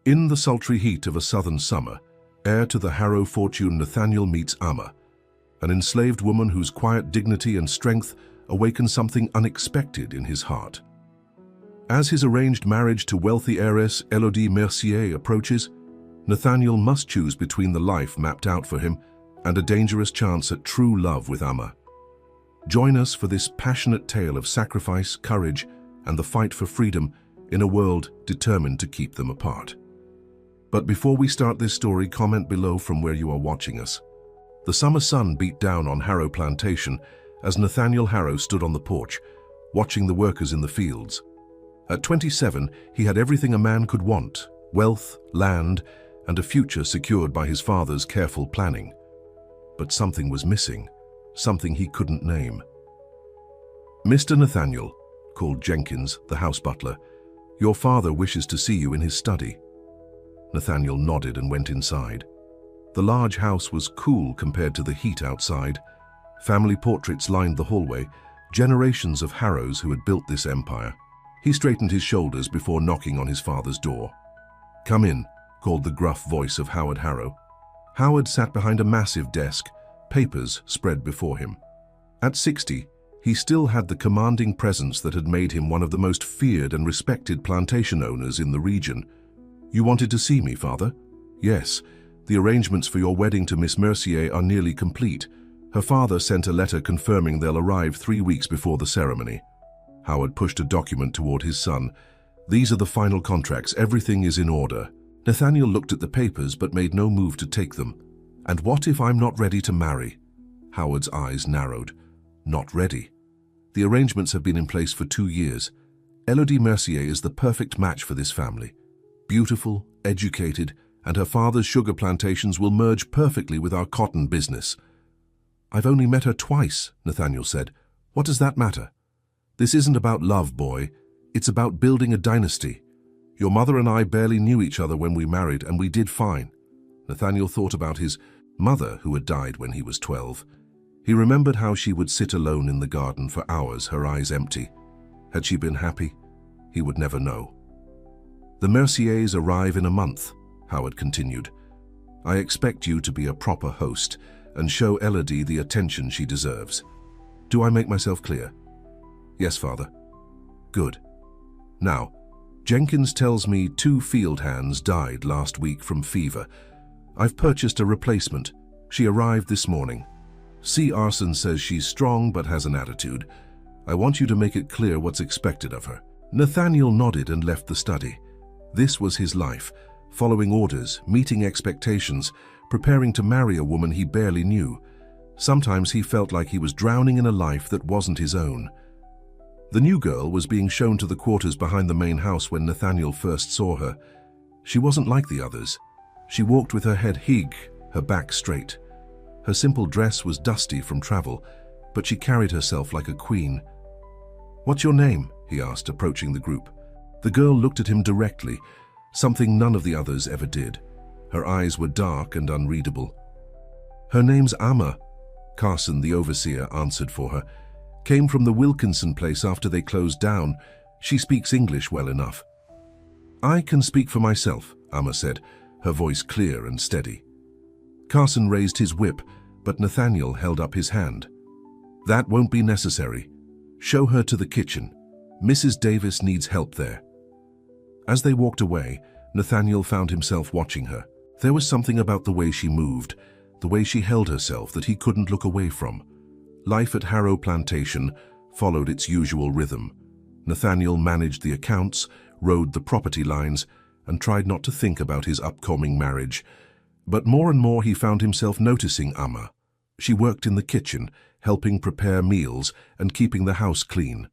In the sultry heat of a southern summer, heir to the Harrow fortune, Nathaniel meets Amma, an enslaved woman whose quiet dignity and strength awaken something unexpected in his heart. As his arranged marriage to wealthy heiress Elodie Mercier approaches, Nathaniel must choose between the life mapped out for him and a dangerous chance at true love with Amma. Join us for this passionate tale of sacrifice, courage, and the fight for freedom in a world determined to keep them apart. But before we start this story, comment below from where you are watching us. The summer sun beat down on Harrow Plantation as Nathaniel Harrow stood on the porch, watching the workers in the fields. At 27, he had everything a man could want: wealth, land, and a future secured by his father's careful planning. But something was missing, something he couldn't name. "Mr. Nathaniel," called Jenkins, the house butler, "your father wishes to see you in his study." Nathaniel nodded and went inside. The large house was cool compared to the heat outside. Family portraits lined the hallway, generations of Harrows who had built this empire. He straightened his shoulders before knocking on his father's door. "Come in," called the gruff voice of Howard Harrow. Howard sat behind a massive desk, papers spread before him. At 60, he still had the commanding presence that had made him one of the most feared and respected plantation owners in the region. "You wanted to see me, father?" "Yes. The arrangements for your wedding to Miss Mercier are nearly complete. Her father sent a letter confirming they'll arrive 3 weeks before the ceremony." Howard pushed a document toward his son. "These are the final contracts. Everything is in order." Nathaniel looked at the papers but made no move to take them. "And what if I'm not ready to marry?" Howard's eyes narrowed. "Not ready? The arrangements have been in place for 2 years. Elodie Mercier is the perfect match for this family. Beautiful, educated, and her father's sugar plantations will merge perfectly with our cotton business." "I've only met her twice," Nathaniel said. "What does that matter?" "This isn't about love, boy. It's about building a dynasty. Your mother and I barely knew each other when we married, and we did fine." Nathaniel thought about his mother, who had died when he was 12. He remembered how she would sit alone in the garden for hours, her eyes empty. Had she been happy? He would never know. "The Merciers arrive in a month," Howard continued. "I expect you to be a proper host and show Elodie the attention she deserves. Do I make myself clear?" "Yes, father." "Good. Now, Jenkins tells me 2 field hands died last week from fever. I've purchased a replacement. She arrived this morning. C. Arson says she's strong but has an attitude. I want you to make it clear what's expected of her." Nathaniel nodded and left the study. This was his life, following orders, meeting expectations, preparing to marry a woman he barely knew. Sometimes he felt like he was drowning in a life that wasn't his own. The new girl was being shown to the quarters behind the main house when Nathaniel first saw her. She wasn't like the others. She walked with her head high, her back straight. Her simple dress was dusty from travel, but she carried herself like a queen. "What's your name?" he asked, approaching the group. The girl looked at him directly, something none of the others ever did. Her eyes were dark and unreadable. "Her name's Amma," Carson, the overseer, answered for her. "Came from the Wilkinson place after they closed down. She speaks English well enough." "I can speak for myself," Amma said, her voice clear and steady. Carson raised his whip, but Nathaniel held up his hand. "That won't be necessary. Show her to the kitchen. Mrs. Davis needs help there." As they walked away, Nathaniel found himself watching her. There was something about the way she moved, the way she held herself, that he couldn't look away from. Life at Harrow Plantation followed its usual rhythm. Nathaniel managed the accounts, rode the property lines, and tried not to think about his upcoming marriage. But more and more he found himself noticing Amma. She worked in the kitchen, helping prepare meals and keeping the house clean.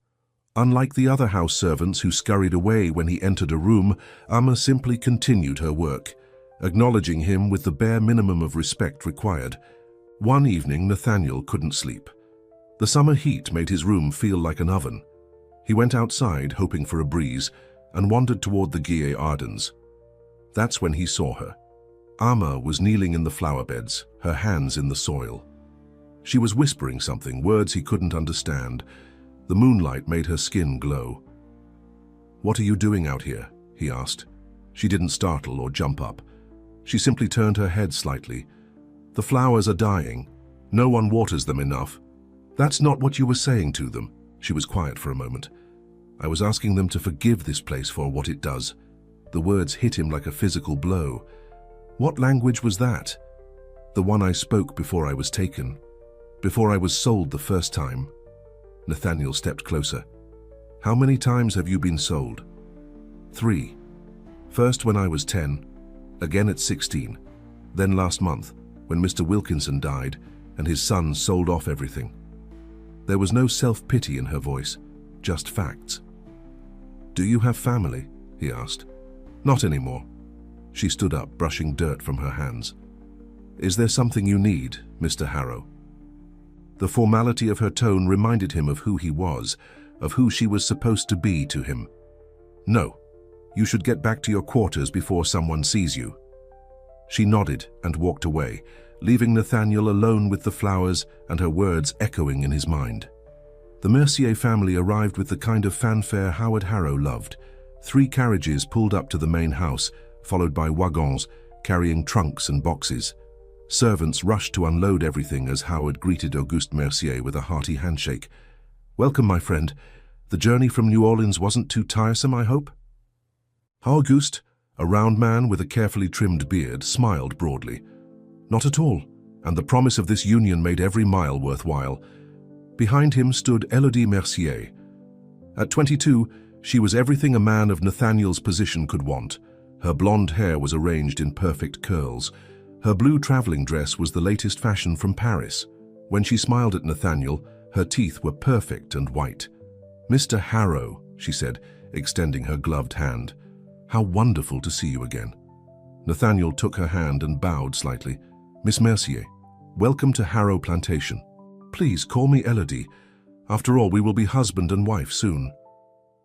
Unlike the other house servants who scurried away when he entered a room, Amma simply continued her work, acknowledging him with the bare minimum of respect required. One evening, Nathaniel couldn't sleep. The summer heat made his room feel like an oven. He went outside, hoping for a breeze, and wandered toward the Guillet Ardens. That's when he saw her. Amma was kneeling in the flower beds, her hands in the soil. She was whispering something, words he couldn't understand. The moonlight made her skin glow. "What are you doing out here?" he asked. She didn't startle or jump up. She simply turned her head slightly. "The flowers are dying. No one waters them enough." "That's not what you were saying to them." She was quiet for a moment. "I was asking them to forgive this place for what it does." The words hit him like a physical blow. "What language was that?" "The one I spoke before I was taken. Before I was sold the first time." Nathaniel stepped closer. "How many times have you been sold?" "3. First when I was 10, again at 16, then last month when Mr. Wilkinson died and his son sold off everything." There was no self-pity in her voice, just facts. "Do you have family?" he asked. "Not anymore." She stood up, brushing dirt from her hands. "Is there something you need, Mr. Harrow?" The formality of her tone reminded him of who he was, of who she was supposed to be to him. "No. You should get back to your quarters before someone sees you." She nodded and walked away, leaving Nathaniel alone with the flowers and her words echoing in his mind. The Mercier family arrived with the kind of fanfare Howard Harrow loved. 3 carriages pulled up to the main house, followed by wagons carrying trunks and boxes. Servants rushed to unload everything as Howard greeted Auguste Mercier with a hearty handshake. "Welcome, my friend. The journey from New Orleans wasn't too tiresome, I hope?" Auguste, a round man with a carefully trimmed beard, smiled broadly. "Not at all, and the promise of this union made every mile worthwhile." Behind him stood Élodie Mercier. At 22, she was everything a man of Nathaniel's position could want. Her blonde hair was arranged in perfect curls. Her blue traveling dress was the latest fashion from Paris. When she smiled at Nathaniel, her teeth were perfect and white. "Mr. Harrow," she said, extending her gloved hand. "How wonderful to see you again." Nathaniel took her hand and bowed slightly. "Miss Mercier, welcome to Harrow Plantation. Please call me Élodie. After all, we will be husband and wife soon."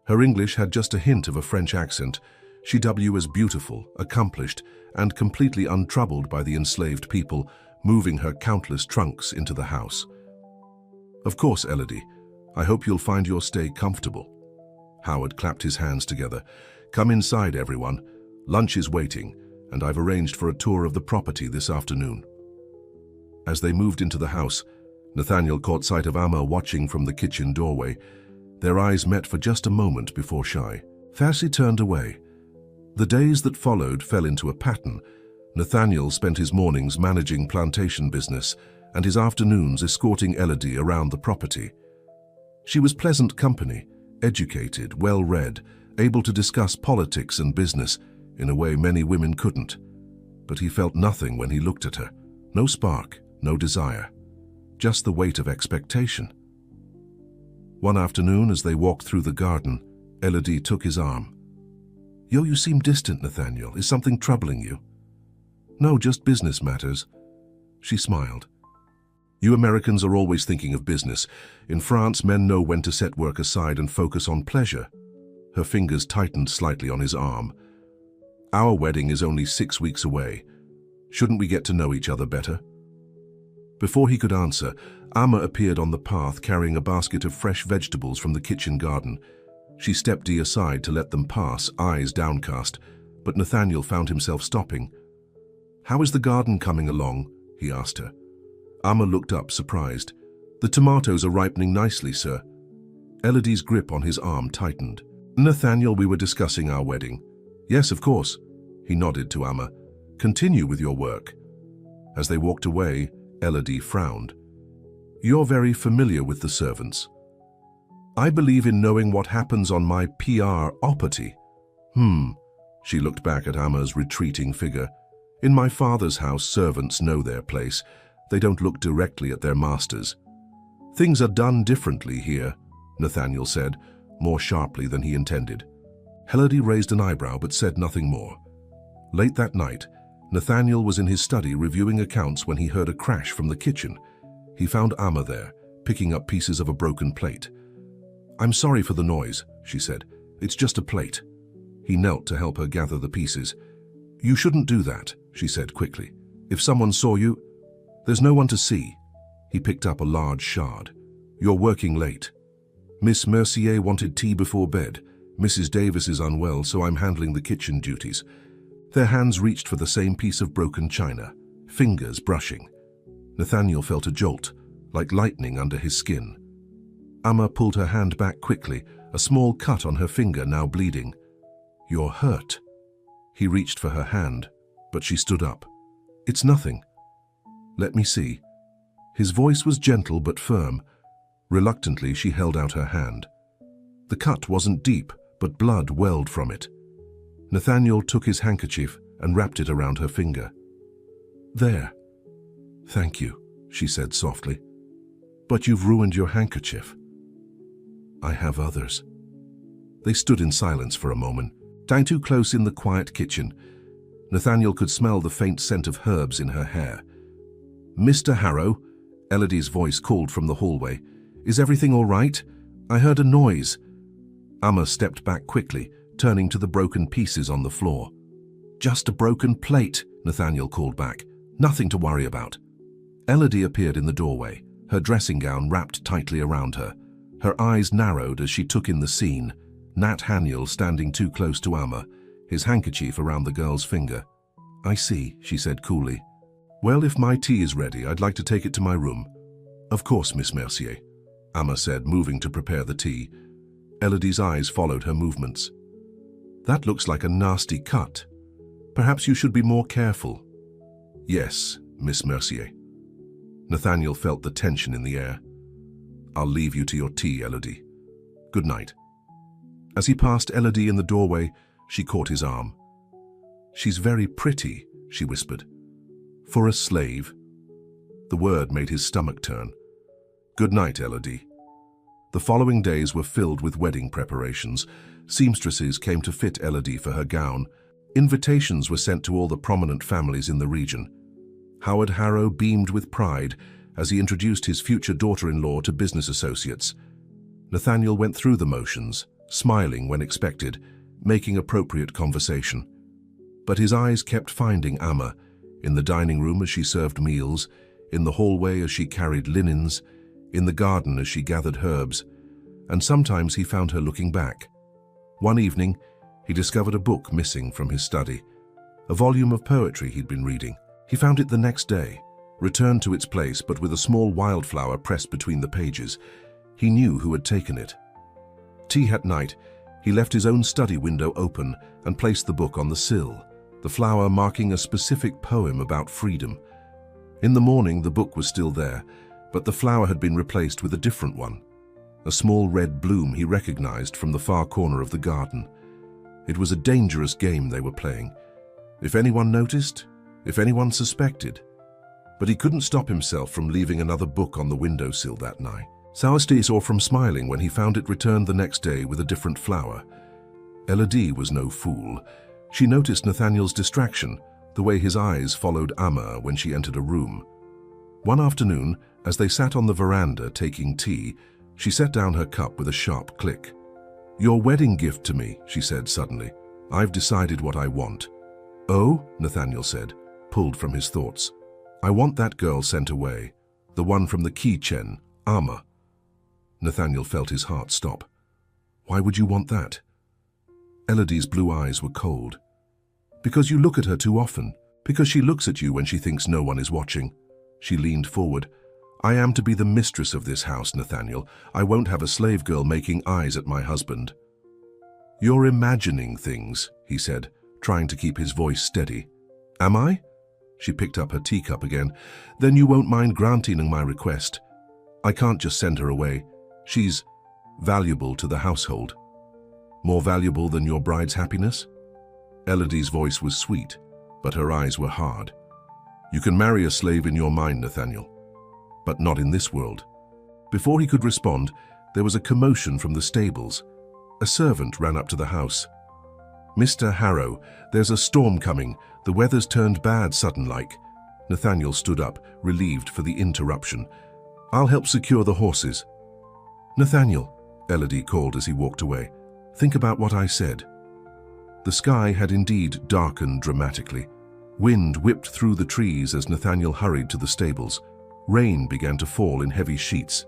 Her English had just a hint of a French accent. She was beautiful, accomplished, and completely untroubled by the enslaved people, moving her countless trunks into the house. "Of course, Élodie. I hope you'll find your stay comfortable." Howard clapped his hands together. "Come inside, everyone. Lunch is waiting, and I've arranged for a tour of the property this afternoon." As they moved into the house, Nathaniel caught sight of Amma watching from the kitchen doorway. Their eyes met for just a moment before shy. Farcy turned away. The days that followed fell into a pattern. Nathaniel spent his mornings managing plantation business and his afternoons escorting Élodie around the property. She was pleasant company, educated, well-read, able to discuss politics and business in a way many women couldn't. But he felt nothing when he looked at her. No spark, no desire. Just the weight of expectation. One afternoon, as they walked through the garden, Élodie took his arm. You seem distant, Nathaniel. Is something troubling you?" "No, just business matters." She smiled. "You Americans are always thinking of business. In France, men know when to set work aside and focus on pleasure." Her fingers tightened slightly on his arm. "Our wedding is only 6 weeks away. Shouldn't we get to know each other better?" Before he could answer, Amma appeared on the path carrying a basket of fresh vegetables from the kitchen garden. She stepped Dee aside to let them pass, eyes downcast, but Nathaniel found himself stopping. "How is the garden coming along?" he asked her. Amma looked up, surprised. "The tomatoes are ripening nicely, sir." Élodie's grip on his arm tightened. "Nathaniel, we were discussing our wedding." "Yes, of course." He nodded to Amma. "Continue with your work." As they walked away, Élodie frowned. "You're very familiar with the servants." "I believe in knowing what happens on my property." She looked back at Amma's retreating figure. "In my father's house, servants know their place. They don't look directly at their masters." "Things are done differently here," Nathaniel said, more sharply than he intended. Élodie raised an eyebrow but said nothing more. Late that night, Nathaniel was in his study reviewing accounts when he heard a crash from the kitchen. He found Amma there, picking up pieces of a broken plate. "I'm sorry for the noise," she said. "It's just a plate." He knelt to help her gather the pieces. "You shouldn't do that," she said quickly. "If someone saw you—" "There's no one to see." He picked up a large shard. "You're working late." "Miss Mercier wanted tea before bed. Mrs. Davis is unwell, so I'm handling the kitchen duties. Their hands reached for the same piece of broken china, fingers brushing. Nathaniel felt a jolt, like lightning under his skin. Amma pulled her hand back quickly, a small cut on her finger now bleeding. "You're hurt." He reached for her hand, but she stood up. "It's nothing." "Let me see." His voice was gentle but firm. Reluctantly, she held out her hand. The cut wasn't deep, but blood welled from it. Nathaniel took his handkerchief and wrapped it around her finger. "There." "Thank you," she said softly. "But you've ruined your handkerchief." "I have others." They stood in silence for a moment, down too close in the quiet kitchen. Nathaniel could smell the faint scent of herbs in her hair. "Mr. Harrow," Elodie's voice called from the hallway. "Is everything all right? I heard a noise." Amma stepped back quickly, turning to the broken pieces on the floor. "Just a broken plate," Nathaniel called back. "Nothing to worry about." Elodie appeared in the doorway, her dressing gown wrapped tightly around her. Her eyes narrowed as she took in the scene. Nat Haniel standing too close to Amma, his handkerchief around the girl's finger. "I see," she said coolly. "Well, if my tea is ready, I'd like to take it to my room." "Of course, Miss Mercier," Amma said, moving to prepare the tea. Elodie's eyes followed her movements. "That looks like a nasty cut. Perhaps you should be more careful." "Yes, Miss Mercier." Nathaniel felt the tension in the air. "I'll leave you to your tea, Elodie. Good night." As he passed Elodie in the doorway, she caught his arm. "She's very pretty," she whispered. "For a slave." The word made his stomach turn. "Good night, Elodie." The following days were filled with wedding preparations. Seamstresses came to fit Elodie for her gown. Invitations were sent to all the prominent families in the region. Howard Harrow beamed with pride as he introduced his future daughter-in-law to business associates. Nathaniel went through the motions, smiling when expected, making appropriate conversation. But his eyes kept finding Amma, in the dining room as she served meals, in the hallway as she carried linens, in the garden as she gathered herbs, and sometimes he found her looking back. One evening, he discovered a book missing from his study, a volume of poetry he'd been reading. He found it the next day, returned to its place but with a small wildflower pressed between the pages. He knew who had taken it. Tea at night, he left his own study window open and placed the book on the sill, the flower marking a specific poem about freedom. In the morning, the book was still there, but the flower had been replaced with a different one, a small red bloom he recognized from the far corner of the garden. It was a dangerous game they were playing. If anyone noticed, if anyone suspected. But he couldn't stop himself from leaving another book on the windowsill that night. Sauerstein saw from smiling when he found it returned the next day with a different flower. Elodie was no fool. She noticed Nathaniel's distraction, the way his eyes followed Amma when she entered a room. One afternoon, as they sat on the veranda taking tea, she set down her cup with a sharp click. "Your wedding gift to me," she said suddenly. "I've decided what I want." "Oh?" Nathaniel said, pulled from his thoughts. "I want that girl sent away, the one from the keychain, Amma." Nathaniel felt his heart stop. "Why would you want that?" Elodie's blue eyes were cold. "Because you look at her too often. Because she looks at you when she thinks no one is watching." She leaned forward. "I am to be the mistress of this house, Nathaniel. I won't have a slave girl making eyes at my husband." "You're imagining things," he said, trying to keep his voice steady. "Am I?" She picked up her teacup again. "Then you won't mind granting my request. I can't just send her away. She's valuable to the household." "More valuable than your bride's happiness?" Elodie's voice was sweet, but her eyes were hard. "You can marry a slave in your mind, Nathaniel, but not in this world." Before he could respond, there was a commotion from the stables. A servant ran up to the house. "Mr. Harrow, there's a storm coming. The weather's turned bad sudden-like." Nathaniel stood up, relieved for the interruption. "I'll help secure the horses." "Nathaniel," Elodie called as he walked away, "think about what I said." The sky had indeed darkened dramatically. Wind whipped through the trees as Nathaniel hurried to the stables. Rain began to fall in heavy sheets.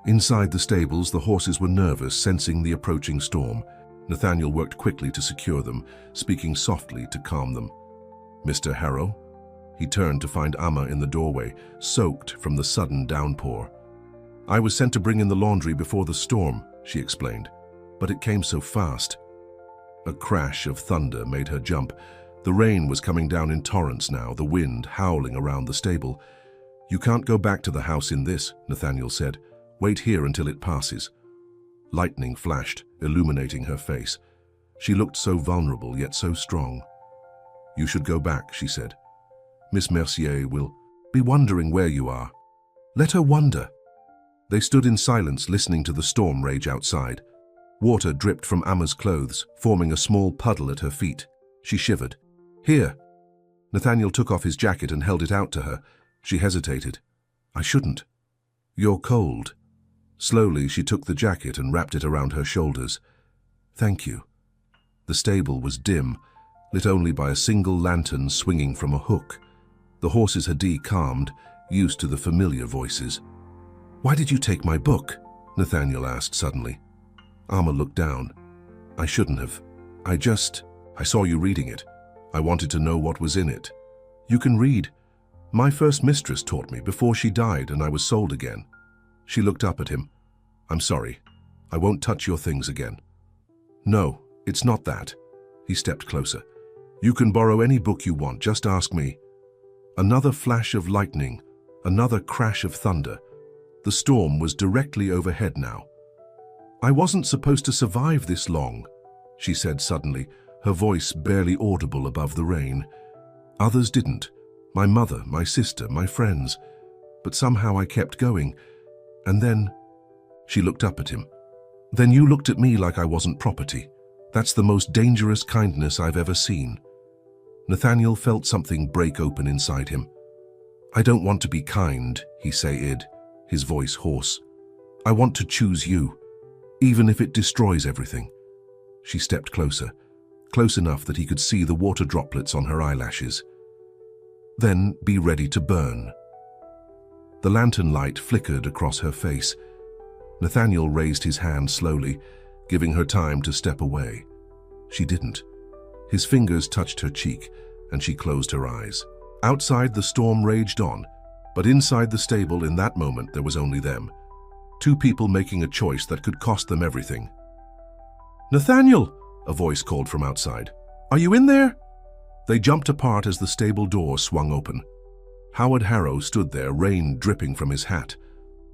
Inside the stables, the horses were nervous, sensing the approaching storm. Nathaniel worked quickly to secure them, speaking softly to calm them. "Mr. Harrow?" He turned to find Amma in the doorway, soaked from the sudden downpour. "I was sent to bring in the laundry before the storm," she explained, "but it came so fast." A crash of thunder made her jump. The rain was coming down in torrents now, the wind howling around the stable. "You can't go back to the house in this," Nathaniel said. "Wait here until it passes." Lightning flashed, illuminating her face. She looked so vulnerable, yet so strong. "You should go back," she said. "Miss Mercier will be wondering where you are. Let her wonder." They stood in silence, listening to the storm rage outside. Water dripped from Amma's clothes, forming a small puddle at her feet. She shivered. "Here." Nathaniel took off his jacket and held it out to her. She hesitated. "I shouldn't." "You're cold." Slowly, she took the jacket and wrapped it around her shoulders. "Thank you." The stable was dim, lit only by a single lantern swinging from a hook. The horses had calmed, used to the familiar voices. "Why did you take my book?" Nathaniel asked suddenly. Amma looked down. "I shouldn't have. I saw you reading it. I wanted to know what was in it." "You can read. My first mistress taught me before she died and I was sold again." She looked up at him. "I'm sorry. I won't touch your things again." "No, it's not that." He stepped closer. "You can borrow any book you want, just ask me." Another flash of lightning, another crash of thunder. The storm was directly overhead now. "I wasn't supposed to survive this long," she said suddenly, her voice barely audible above the rain. "Others didn't. My mother, my sister, my friends. But somehow I kept going. And then..." She looked up at him. "Then you looked at me like I wasn't property. That's the most dangerous kindness I've ever seen." Nathaniel felt something break open inside him. "I don't want to be kind," he said, his voice hoarse. "I want to choose you, even if it destroys everything." She stepped closer, close enough that he could see the water droplets on her eyelashes. "Then be ready to burn." The lantern light flickered across her face. Nathaniel raised his hand slowly, giving her time to step away. She didn't. His fingers touched her cheek, and she closed her eyes. Outside, the storm raged on, but inside the stable in that moment there was only them. Two people making a choice that could cost them everything. "Nathaniel!" a voice called from outside. "Are you in there?" They jumped apart as the stable door swung open. Howard Harrow stood there, rain dripping from his hat.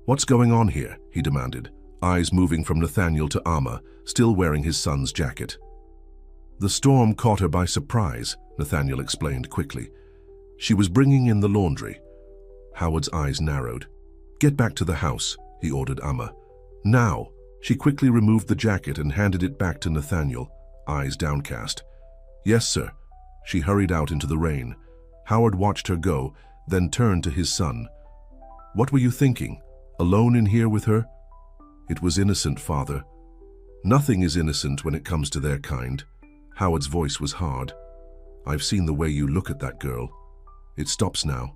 "What's going on here?" he demanded, eyes moving from Nathaniel to Amma, still wearing his son's jacket. "The storm caught her by surprise," Nathaniel explained quickly. "She was bringing in the laundry." Howard's eyes narrowed. "Get back to the house," he ordered Amma. "Now." She quickly removed the jacket and handed it back to Nathaniel, eyes downcast. "Yes, sir." She hurried out into the rain. Howard watched her go, then turned to his son. "What were you thinking? Alone in here with her?" "It was innocent, father." "Nothing is innocent when it comes to their kind." Howard's voice was hard. "I've seen the way you look at that girl. It stops now.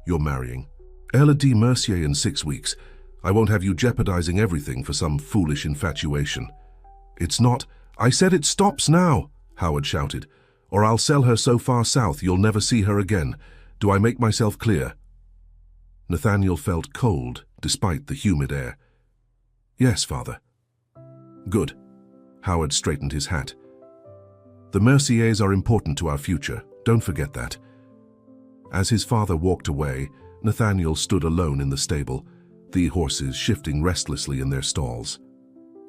You're marrying Elodie Mercier in 6 weeks. I won't have you jeopardizing everything for some foolish infatuation." "It's not..." "I said it stops now," Howard shouted, "or I'll sell her so far south you'll never see her again. Do I make myself clear?" Nathaniel felt cold, despite the humid air. "Yes, father." "Good." Howard straightened his hat. "The Merciers are important to our future. Don't forget that." As his father walked away, Nathaniel stood alone in the stable, the horses shifting restlessly in their stalls.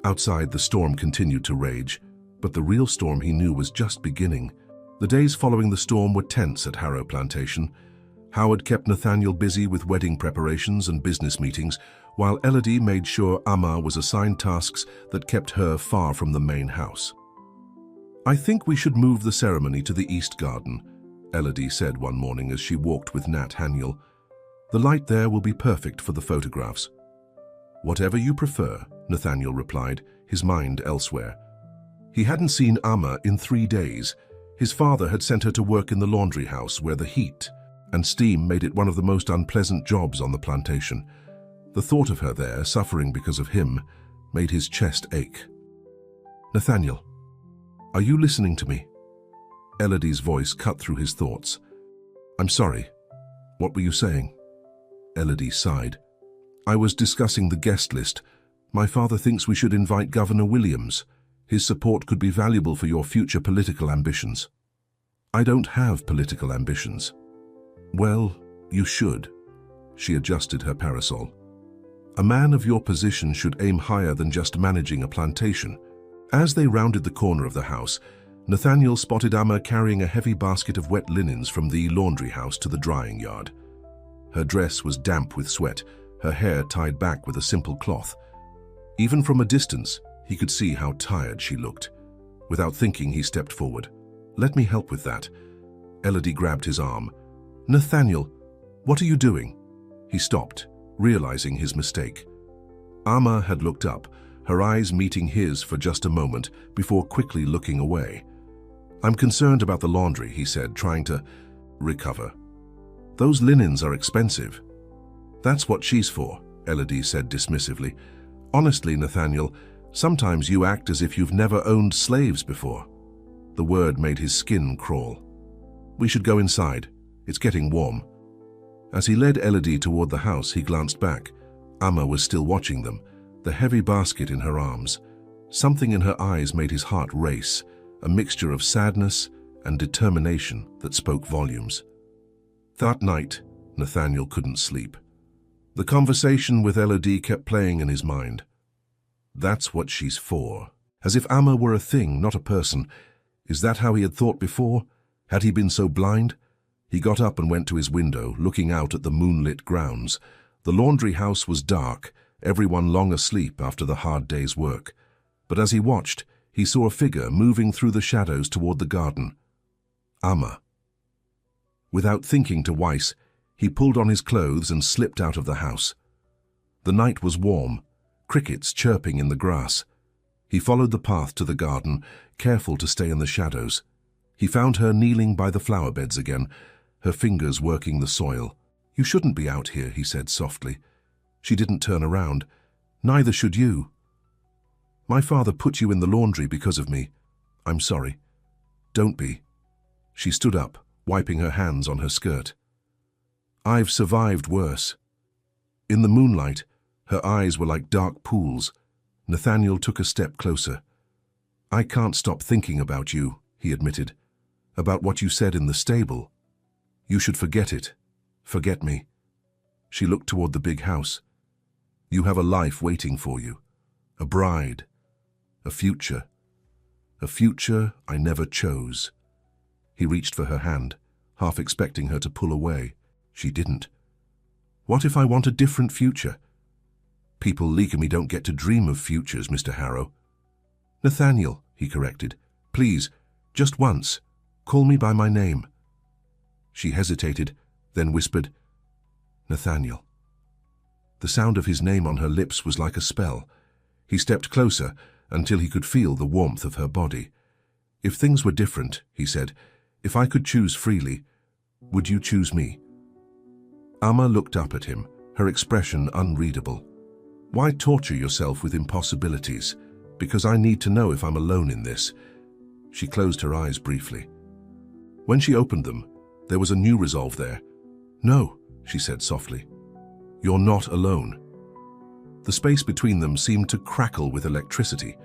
Outside, the storm continued to rage, but the real storm he knew was just beginning. The days following the storm were tense at Harrow Plantation. Howard kept Nathaniel busy with wedding preparations and business meetings, while Elodie made sure Amma was assigned tasks that kept her far from the main house. "I think we should move the ceremony to the East Garden," Elodie said one morning as she walked with Nat Haniel. "The light there will be perfect for the photographs." "Whatever you prefer," Nathaniel replied, his mind elsewhere. He hadn't seen Amma in 3 days. His father had sent her to work in the laundry house where the heat and steam made it one of the most unpleasant jobs on the plantation. The thought of her there, suffering because of him, made his chest ache. Nathaniel, are you listening to me? Elodie's voice cut through his thoughts. I'm sorry. What were you saying? Elodie sighed. I was discussing the guest list. My father thinks we should invite Governor Williams. His support could be valuable for your future political ambitions. I don't have political ambitions. Well, you should. She adjusted her parasol. A man of your position should aim higher than just managing a plantation. As they rounded the corner of the house, Nathaniel spotted Amma carrying a heavy basket of wet linens from the laundry house to the drying yard. Her dress was damp with sweat, her hair tied back with a simple cloth. Even from a distance, he could see how tired she looked. Without thinking, he stepped forward. Let me help with that. Elodie grabbed his arm. Nathaniel, what are you doing? He stopped, realizing his mistake. Amma had looked up, her eyes meeting his for just a moment before quickly looking away. I'm concerned about the laundry, he said, trying to recover. Those linens are expensive. That's what she's for, Elodie said dismissively. Honestly, Nathaniel, sometimes you act as if you've never owned slaves before. The word made his skin crawl. We should go inside. It's getting warm. As he led Elodie toward the house, he glanced back. Amma was still watching them, the heavy basket in her arms. Something in her eyes made his heart race, a mixture of sadness and determination that spoke volumes. That night, Nathaniel couldn't sleep. The conversation with Elodie kept playing in his mind. That's what she's for. As if Amma were a thing, not a person. Is that how he had thought before? Had he been so blind? He got up and went to his window, looking out at the moonlit grounds. The laundry house was dark, everyone long asleep after the hard day's work. But as he watched, he saw a figure moving through the shadows toward the garden. Amma. Without thinking twice, he pulled on his clothes and slipped out of the house. The night was warm, crickets chirping in the grass. He followed the path to the garden, careful to stay in the shadows. He found her kneeling by the flower beds again, her fingers working the soil. You shouldn't be out here, he said softly. She didn't turn around. Neither should you. My father put you in the laundry because of me. I'm sorry. Don't be. She stood up, wiping her hands on her skirt. I've survived worse. In the moonlight, her eyes were like dark pools. Nathaniel took a step closer. I can't stop thinking about you, he admitted. About what you said in the stable. You should forget it. Forget me. She looked toward the big house. You have a life waiting for you. A bride. A future. A future I never chose. He reached for her hand, half expecting her to pull away. She didn't. What if I want a different future? People like me don't get to dream of futures, Mr. Harrow. Nathaniel, he corrected. Please, just once, call me by my name. She hesitated, then whispered, Nathaniel. The sound of his name on her lips was like a spell. He stepped closer until he could feel the warmth of her body. If things were different, he said, if I could choose freely, would you choose me? Amma looked up at him, her expression unreadable. Why torture yourself with impossibilities? Because I need to know if I'm alone in this. She closed her eyes briefly. When she opened them, there was a new resolve there. No, she said softly. You're not alone. The space between them seemed to crackle with electricity.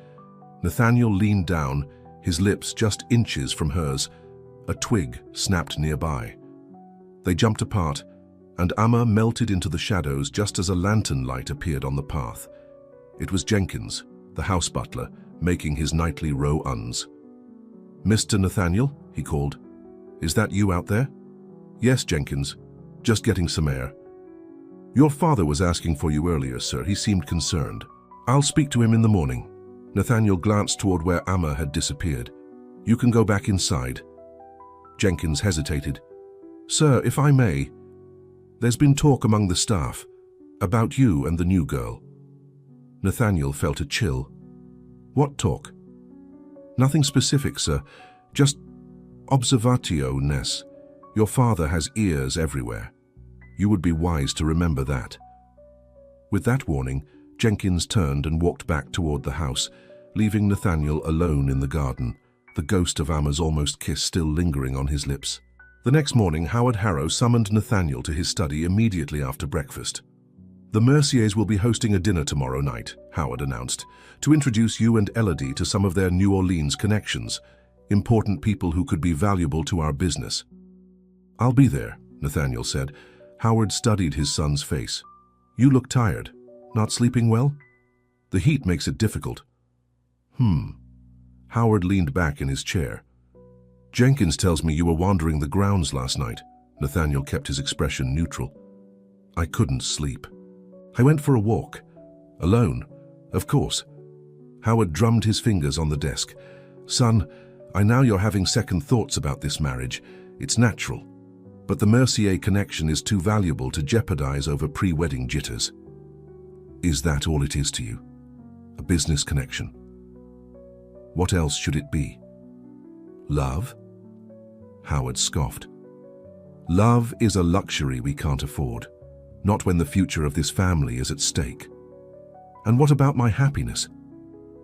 Nathaniel leaned down, his lips just inches from hers. A twig snapped nearby. They jumped apart, and Amma melted into the shadows just as a lantern light appeared on the path. It was Jenkins, the house butler, making his nightly row-uns. Mr. Nathaniel, he called. Is that you out there? Yes, Jenkins. Just getting some air. Your father was asking for you earlier, sir. He seemed concerned. I'll speak to him in the morning. Nathaniel glanced toward where Amma had disappeared. You can go back inside. Jenkins hesitated. Sir, if I may, there's been talk among the staff about you and the new girl. Nathaniel felt a chill. What talk? Nothing specific, sir. Just observatio-ness. Your father has ears everywhere. You would be wise to remember that. With that warning, Jenkins turned and walked back toward the house. leaving Nathaniel alone in the garden, the ghost of Amma's almost kiss still lingering on his lips. The next morning, Howard Harrow summoned Nathaniel to his study immediately after breakfast. "The Merciers will be hosting a dinner tomorrow night," Howard announced, "to introduce you and Elodie to some of their New Orleans connections, important people who could be valuable to our business." "I'll be there," Nathaniel said. Howard studied his son's face. "You look tired. Not sleeping well? The heat makes it difficult." Howard leaned back in his chair. "Jenkins tells me you were wandering the grounds last night." Nathaniel kept his expression neutral. "I couldn't sleep. I went for a walk. Alone, of course." Howard drummed his fingers on the desk. "Son, I know you're having second thoughts about this marriage. It's natural. But the Mercier connection is too valuable to jeopardize over pre-wedding jitters." "Is that all it is to you? A business connection? What else should it be? Love?" Howard scoffed. "Love is a luxury we can't afford, not when the future of this family is at stake. And what about my happiness?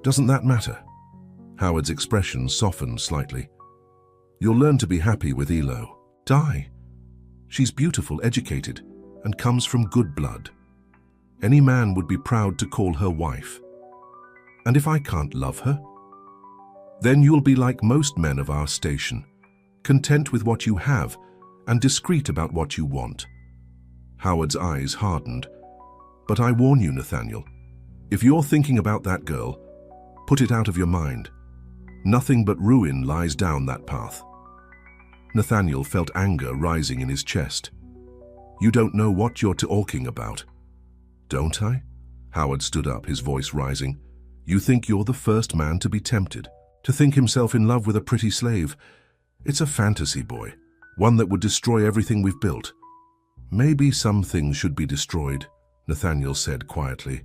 Doesn't that matter?" Howard's expression softened slightly. "You'll learn to be happy with Elo. Di. She's beautiful, educated, and comes from good blood. Any man would be proud to call her wife. And if I can't love her? Then you'll be like most men of our station, content with what you have and discreet about what you want." Howard's eyes hardened. "But I warn you, Nathaniel, if you're thinking about that girl, put it out of your mind. Nothing but ruin lies down that path." Nathaniel felt anger rising in his chest. "You don't know what you're talking about." "Don't I?" Howard stood up, his voice rising. "You think you're the first man to be tempted, to think himself in love with a pretty slave. It's a fantasy, boy, one that would destroy everything we've built." "Maybe some things should be destroyed," Nathaniel said quietly.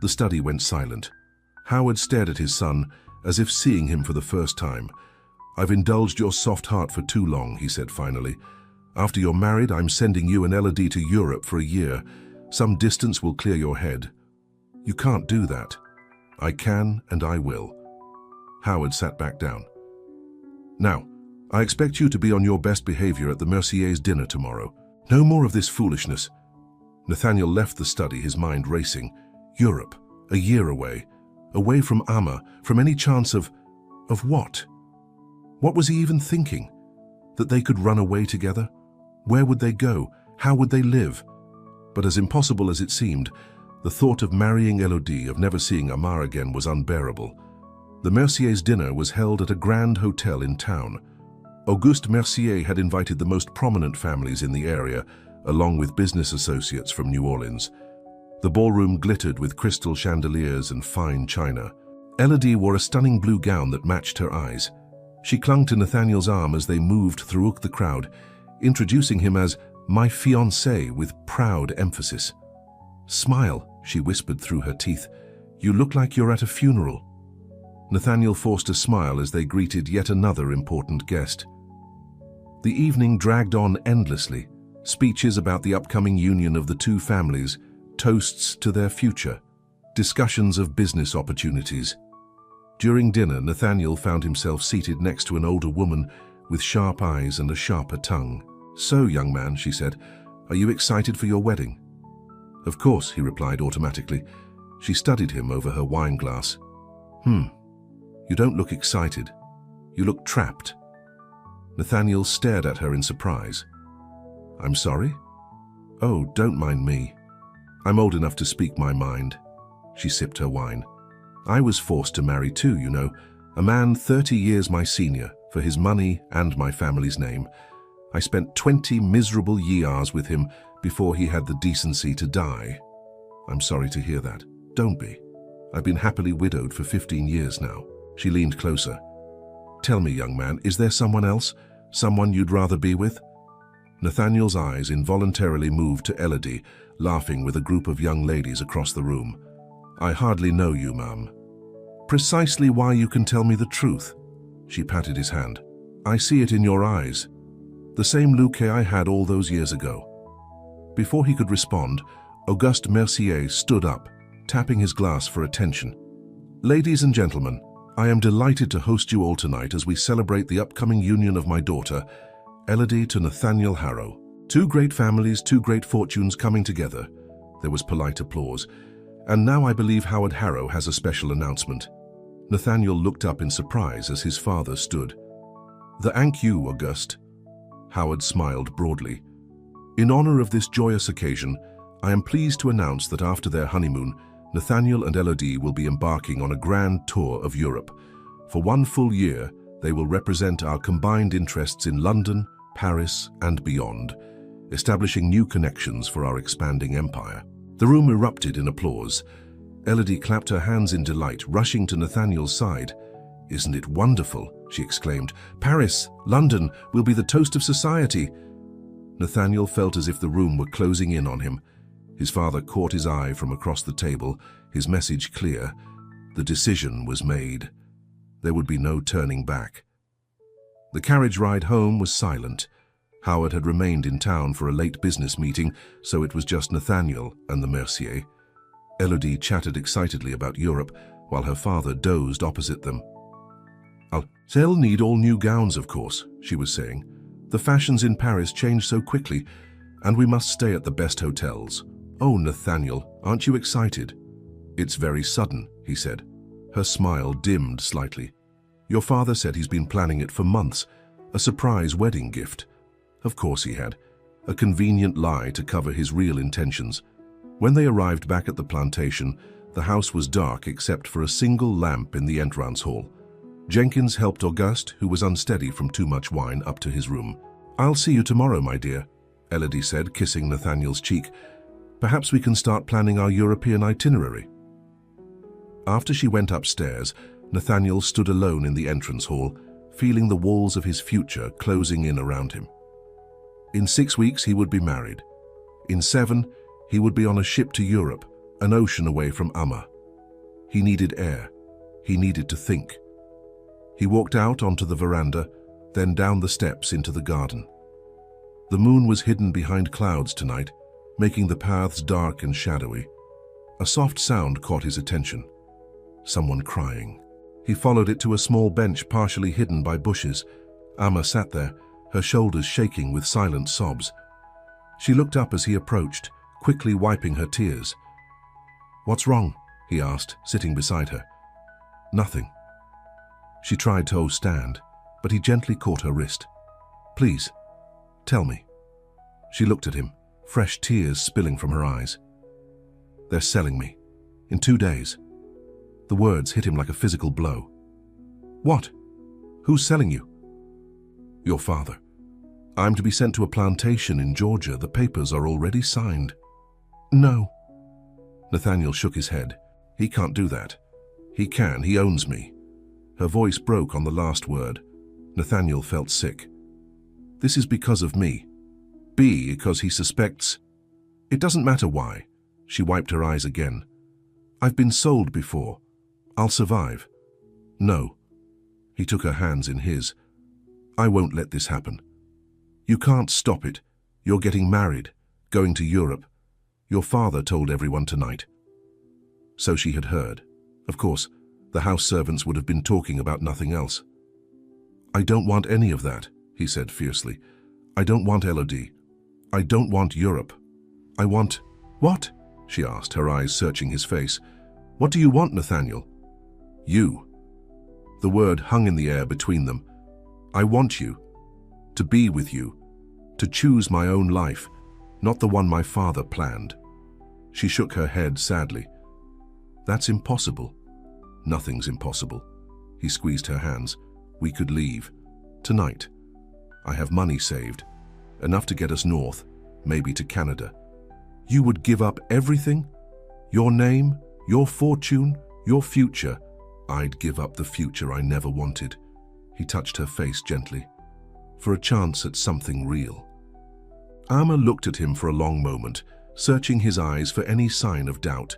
The study went silent. Howard stared at his son, as if seeing him for the first time. "I've indulged your soft heart for too long," he said finally. "After you're married, I'm sending you and Elodie to Europe for a year. Some distance will clear your head." "You can't do that." "I can, and I will." Howard sat back down. "Now, I expect you to be on your best behavior at the Merciers' dinner tomorrow. No more of this foolishness." Nathaniel left the study, his mind racing. Europe, a year away. Away from Amma, from any chance of what? What was he even thinking? That they could run away together? Where would they go? How would they live? But as impossible as it seemed, the thought of marrying Elodie, of never seeing Amma again, was unbearable. The Merciers' dinner was held at a grand hotel in town. Auguste Mercier had invited the most prominent families in the area, along with business associates from New Orleans. The ballroom glittered with crystal chandeliers and fine china. Elodie wore a stunning blue gown that matched her eyes. She clung to Nathaniel's arm as they moved through the crowd, introducing him as "my fiancé" with proud emphasis. "Smile," she whispered through her teeth. "You look like you're at a funeral." Nathaniel forced a smile as they greeted yet another important guest. The evening dragged on endlessly. Speeches about the upcoming union of the two families, toasts to their future, discussions of business opportunities. During dinner, Nathaniel found himself seated next to an older woman with sharp eyes and a sharper tongue. "So, young man," she said, "are you excited for your wedding?" "Of course," he replied automatically. She studied him over her wine glass. You don't look excited. You look trapped." Nathaniel stared at her in surprise. "I'm sorry?" "Oh, don't mind me. I'm old enough to speak my mind." She sipped her wine. "I was forced to marry too, you know, a man 30 years my senior, for his money and my family's name. I spent 20 miserable years with him before he had the decency to die." "I'm sorry to hear that." "Don't be. I've been happily widowed for 15 years now." She leaned closer. "Tell me, young man, is there someone else? Someone you'd rather be with?" Nathaniel's eyes involuntarily moved to Elodie, laughing with a group of young ladies across the room. "I hardly know you, ma'am." "Precisely why you can tell me the truth." She patted his hand. "I see it in your eyes. The same look I had all those years ago." Before he could respond, Auguste Mercier stood up, tapping his glass for attention. Ladies and gentlemen, I am delighted to host you all tonight as we celebrate the upcoming union of my daughter, Elodie to Nathaniel Harrow. Two great families, two great fortunes coming together. There was polite applause. And now I believe Howard Harrow has a special announcement. Nathaniel looked up in surprise as his father stood. Thank you, Auguste. Howard smiled broadly. In honor of this joyous occasion, I am pleased to announce that after their honeymoon, Nathaniel and Elodie will be embarking on a grand tour of Europe. For 1 full year, they will represent our combined interests in London, Paris, and beyond, establishing new connections for our expanding empire. The room erupted in applause. Elodie clapped her hands in delight, rushing to Nathaniel's side. "Isn't it wonderful?" she exclaimed. "Paris, London, will be the toast of society." Nathaniel felt as if the room were closing in on him. His father caught his eye from across the table, his message clear. The decision was made. There would be no turning back. The carriage ride home was silent. Howard had remained in town for a late business meeting, so it was just Nathaniel and the Mercier. Elodie chatted excitedly about Europe, while her father dozed opposite them. "They'll need all new gowns, of course," she was saying. "The fashions in Paris change so quickly, and we must stay at the best hotels." "Oh, Nathaniel, aren't you excited?" "It's very sudden," he said. Her smile dimmed slightly. "Your father said he's been planning it for months, a surprise wedding gift." Of course he had. A convenient lie to cover his real intentions. When they arrived back at the plantation, the house was dark except for a single lamp in the entrance hall. Jenkins helped Auguste, who was unsteady from too much wine, up to his room. "I'll see you tomorrow, my dear," Elodie said, kissing Nathaniel's cheek. "Perhaps we can start planning our European itinerary." After she went upstairs, Nathaniel stood alone in the entrance hall, feeling the walls of his future closing in around him. In 6 weeks, he would be married. In 7, he would be on a ship to Europe, an ocean away from Amma. He needed air. He needed to think. He walked out onto the veranda, then down the steps into the garden. The moon was hidden behind clouds tonight, making the paths dark and shadowy. A soft sound caught his attention. Someone crying. He followed it to a small bench partially hidden by bushes. Amma sat there, her shoulders shaking with silent sobs. She looked up as he approached, quickly wiping her tears. "What's wrong?" he asked, sitting beside her. "Nothing." She tried to stand, but he gently caught her wrist. "Please, tell me." She looked at him, fresh tears spilling from her eyes. "They're selling me. In 2 days." The words hit him like a physical blow. "What? Who's selling you?" "Your father. I'm to be sent to a plantation in Georgia. The papers are already signed." "No." Nathaniel shook his head. "He can't do that." "He can. He owns me." Her voice broke on the last word. Nathaniel felt sick. "This is because of me. Because he suspects." "It doesn't matter why." She wiped her eyes again. "I've been sold before. I'll survive." "No." He took her hands in his. "I won't let this happen. You can't stop it. You're getting married, going to Europe. Your father told everyone tonight." So she had heard. Of course, the house servants would have been talking about nothing else. "I don't want any of that," he said fiercely. "I don't want Elodie. I don't want Europe. I want—" "What?" she asked, her eyes searching his face. "What do you want, Nathaniel?" "You." The word hung in the air between them. "I want you. To be with you. To choose my own life, not the one my father planned." She shook her head sadly. "That's impossible." "Nothing's impossible." He squeezed her hands. "We could leave. Tonight. I have money saved. Enough to get us north, maybe to Canada." "You would give up everything? Your name, your fortune, your future?" "I'd give up the future I never wanted." He touched her face gently. "For a chance at something real." Amma looked at him for a long moment, searching his eyes for any sign of doubt.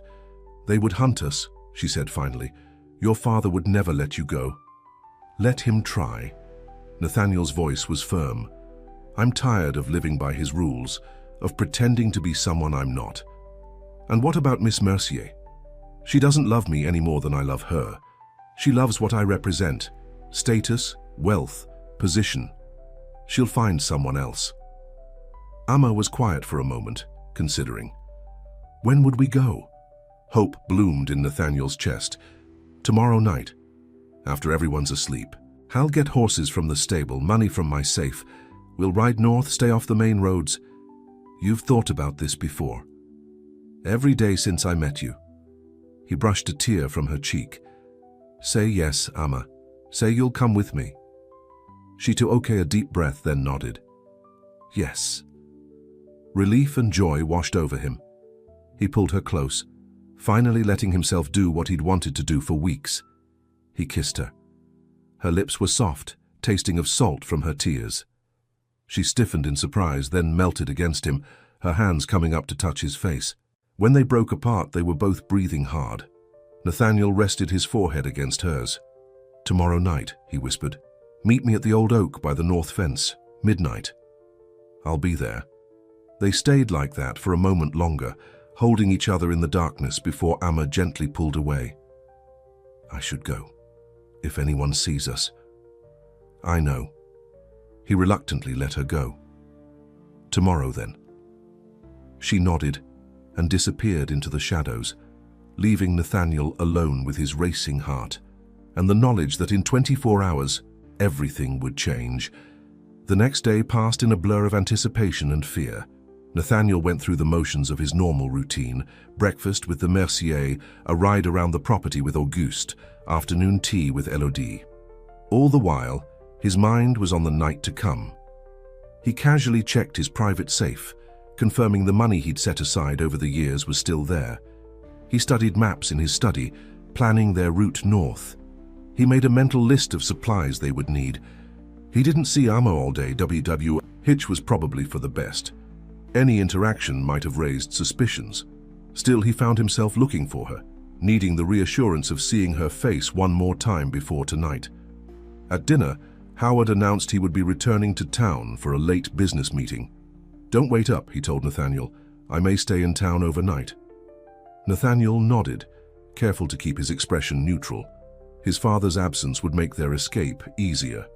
"They would hunt us," she said finally. "Your father would never let you go." "Let him try." Nathaniel's voice was firm. "I'm tired of living by his rules, of pretending to be someone I'm not." "And what about Miss Mercier?" She doesn't love me any more than I love her. She loves what I represent: status, wealth, position. She'll find someone else." Amma was quiet for a moment, considering. When would we go? Hope bloomed in Nathaniel's chest. Tomorrow night, after everyone's asleep. I'll get horses from the stable, money from my safe. We'll ride north, stay off the main roads. You've thought about this before. Every day since I met you. He brushed a tear from her cheek. Say yes, Amma. Say you'll come with me. She took a deep breath, then nodded. Yes. Relief and joy washed over him. He pulled her close, finally letting himself do what he'd wanted to do for weeks. He kissed her. Her lips were soft, tasting of salt from her tears. She stiffened in surprise, then melted against him, her hands coming up to touch his face. When they broke apart, they were both breathing hard. Nathaniel rested his forehead against hers. "Tomorrow night," he whispered. "Meet me at the old oak by the north fence, midnight. I'll be there." They stayed like that for a moment longer, holding each other in the darkness before Amma gently pulled away. "I should go, if anyone sees us." "I know." He reluctantly let her go. "Tomorrow, then." She nodded and disappeared into the shadows, leaving Nathaniel alone with his racing heart, and the knowledge that in 24 hours, everything would change. The next day passed in a blur of anticipation and fear. Nathaniel went through the motions of his normal routine: breakfast with the Mercier, a ride around the property with Auguste, afternoon tea with Elodie. All the while, his mind was on the night to come. He casually checked his private safe, confirming the money he'd set aside over the years was still there. He studied maps in his study, planning their route north. He made a mental list of supplies they would need. He didn't see Amma all day. Hitch was probably for the best. Any interaction might have raised suspicions. Still, he found himself looking for her, needing the reassurance of seeing her face one more time before tonight. At dinner, Howard announced he would be returning to town for a late business meeting. "Don't wait up," he told Nathaniel. "I may stay in town overnight." Nathaniel nodded, careful to keep his expression neutral. His father's absence would make their escape easier.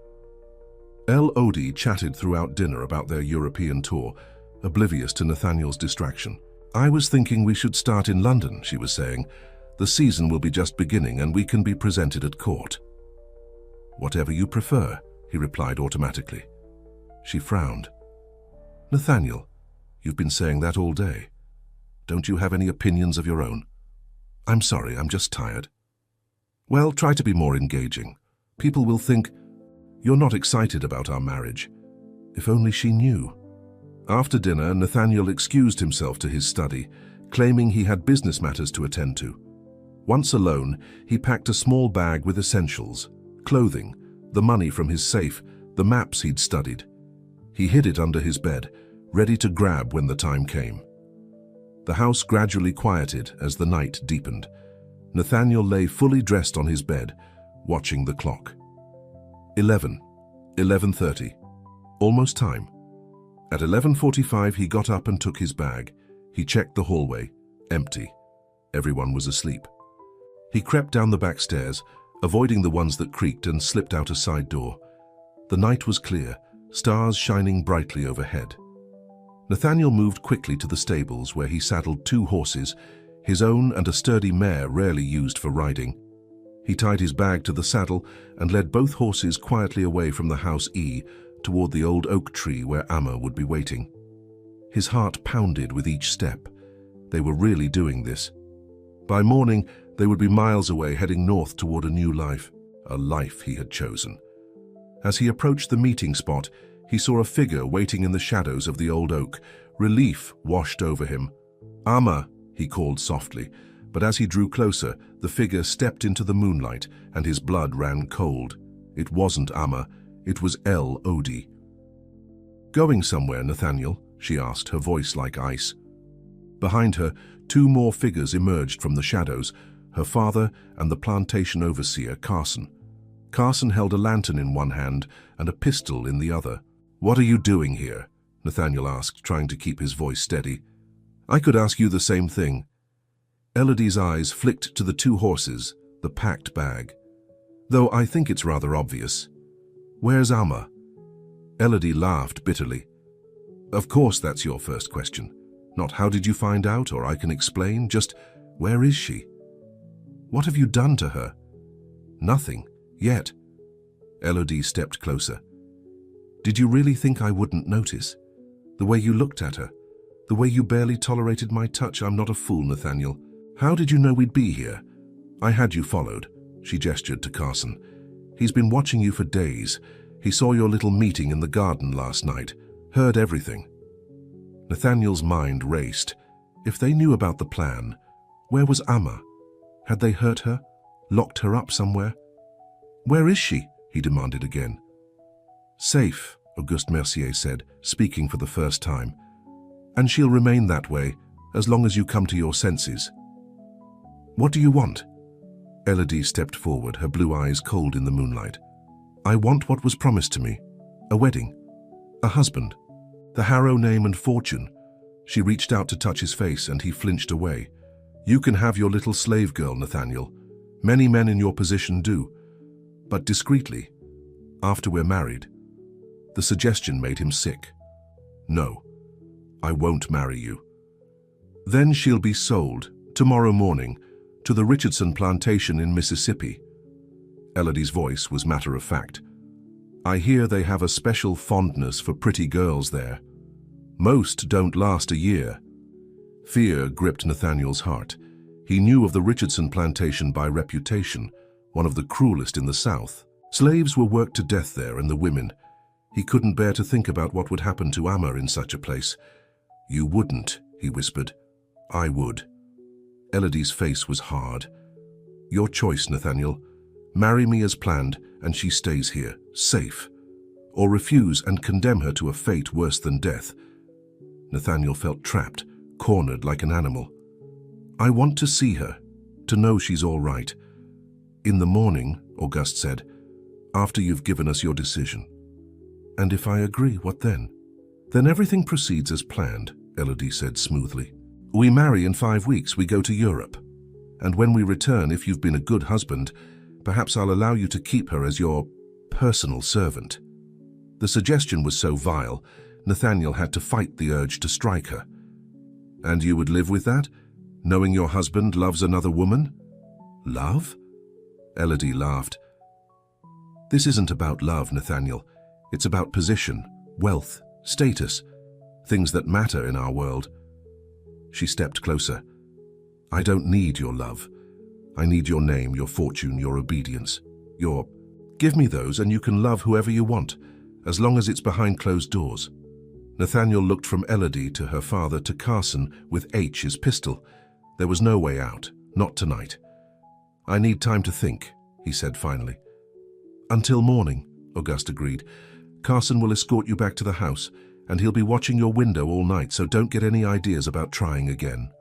Elodie chatted throughout dinner about their European tour, oblivious to Nathaniel's distraction. "I was thinking we should start in London," she was saying. "The season will be just beginning and we can be presented at court." "Whatever you prefer," he replied automatically. She frowned. "Nathaniel, you've been saying that all day. Don't you have any opinions of your own?" "I'm sorry, I'm just tired." "Well, try to be more engaging. People will think you're not excited about our marriage." If only she knew. After dinner, Nathaniel excused himself to his study, claiming he had business matters to attend to. Once alone, he packed a small bag with essentials: clothing, the money from his safe, the maps he'd studied. He hid it under his bed, ready to grab when the time came. The house gradually quieted as the night deepened. Nathaniel lay fully dressed on his bed, watching the clock. 11:30. Almost time. At 11:45 he got up and took his bag. He checked the hallway. Empty. Everyone was asleep. He crept down the back stairs, avoiding the ones that creaked, and slipped out a side door. The night was clear, stars shining brightly overhead. Nathaniel moved quickly to the stables, where he saddled 2 horses, his own and a sturdy mare rarely used for riding. He tied his bag to the saddle and led both horses quietly away from the house toward the old oak tree where Amma would be waiting. His heart pounded with each step. They were really doing this. By morning, they would be miles away, heading north toward a new life, a life he had chosen. As he approached the meeting spot, he saw a figure waiting in the shadows of the old oak. Relief washed over him. "Amma," he called softly, but as he drew closer, the figure stepped into the moonlight and his blood ran cold. It wasn't Amma, it was Elodie. "Going somewhere, Nathaniel?" she asked, her voice like ice. Behind her, 2 more figures emerged from the shadows, her father and the plantation overseer, Carson. Carson held a lantern in one hand and a pistol in the other. "What are you doing here?" Nathaniel asked, trying to keep his voice steady. "I could ask you the same thing." Elodie's eyes flicked to the two horses, the packed bag. Though I think it's rather obvious. Where's Amma? Elodie laughed bitterly. Of course that's your first question. Not how did you find out, or I can explain, just where is she? What have you done to her? Nothing, yet. Elodie stepped closer. Did you really think I wouldn't notice? The way you looked at her, the way you barely tolerated my touch. I'm not a fool, Nathaniel. How did you know we'd be here? I had you followed, she gestured to Carson. He's been watching you for days. He saw your little meeting in the garden last night, heard everything. Nathaniel's mind raced. If they knew about the plan, where was Amma? Had they hurt her? Locked her up somewhere? Where is she? He demanded again. Safe, Auguste Mercier said, speaking for the first time. And she'll remain that way, as long as you come to your senses. What do you want? Elodie stepped forward, her blue eyes cold in the moonlight. I want what was promised to me. A wedding. A husband. The Harrow name and fortune. She reached out to touch his face, and he flinched away. You can have your little slave girl, Nathaniel. Many men in your position do. But discreetly, after we're married. The suggestion made him sick. No, I won't marry you. Then she'll be sold, tomorrow morning, to the Richardson plantation in Mississippi. Elodie's voice was matter-of-fact. I hear they have a special fondness for pretty girls there. Most don't last a year. Fear gripped Nathaniel's heart. He knew of the Richardson plantation by reputation, one of the cruelest in the South. Slaves were worked to death there, and the women. He couldn't bear to think about what would happen to Amma in such a place. You wouldn't, he whispered. I would. Elodie's face was hard. Your choice, Nathaniel. Marry me as planned, and she stays here, safe. Or refuse and condemn her to a fate worse than death. Nathaniel felt trapped, cornered like an animal. I want to see her, to know she's all right. In the morning, Auguste said, after you've given us your decision. And if I agree, what then? Then everything proceeds as planned, Elodie said smoothly. We marry in 5 weeks, we go to Europe. And when we return, if you've been a good husband, perhaps I'll allow you to keep her as your personal servant. The suggestion was so vile, Nathaniel had to fight the urge to strike her. And you would live with that, knowing your husband loves another woman? Love? Elodie laughed. This isn't about love, Nathaniel. It's about position, wealth, status, things that matter in our world. She stepped closer. I don't need your love. I need your name, your fortune, your obedience. Give me those and you can love whoever you want, as long as it's behind closed doors. Nathaniel looked from Elodie to her father to Carson with H's pistol. There was no way out, not tonight. I need time to think, he said finally. Until morning, Auguste agreed. Carson will escort you back to the house, and he'll be watching your window all night, so don't get any ideas about trying again.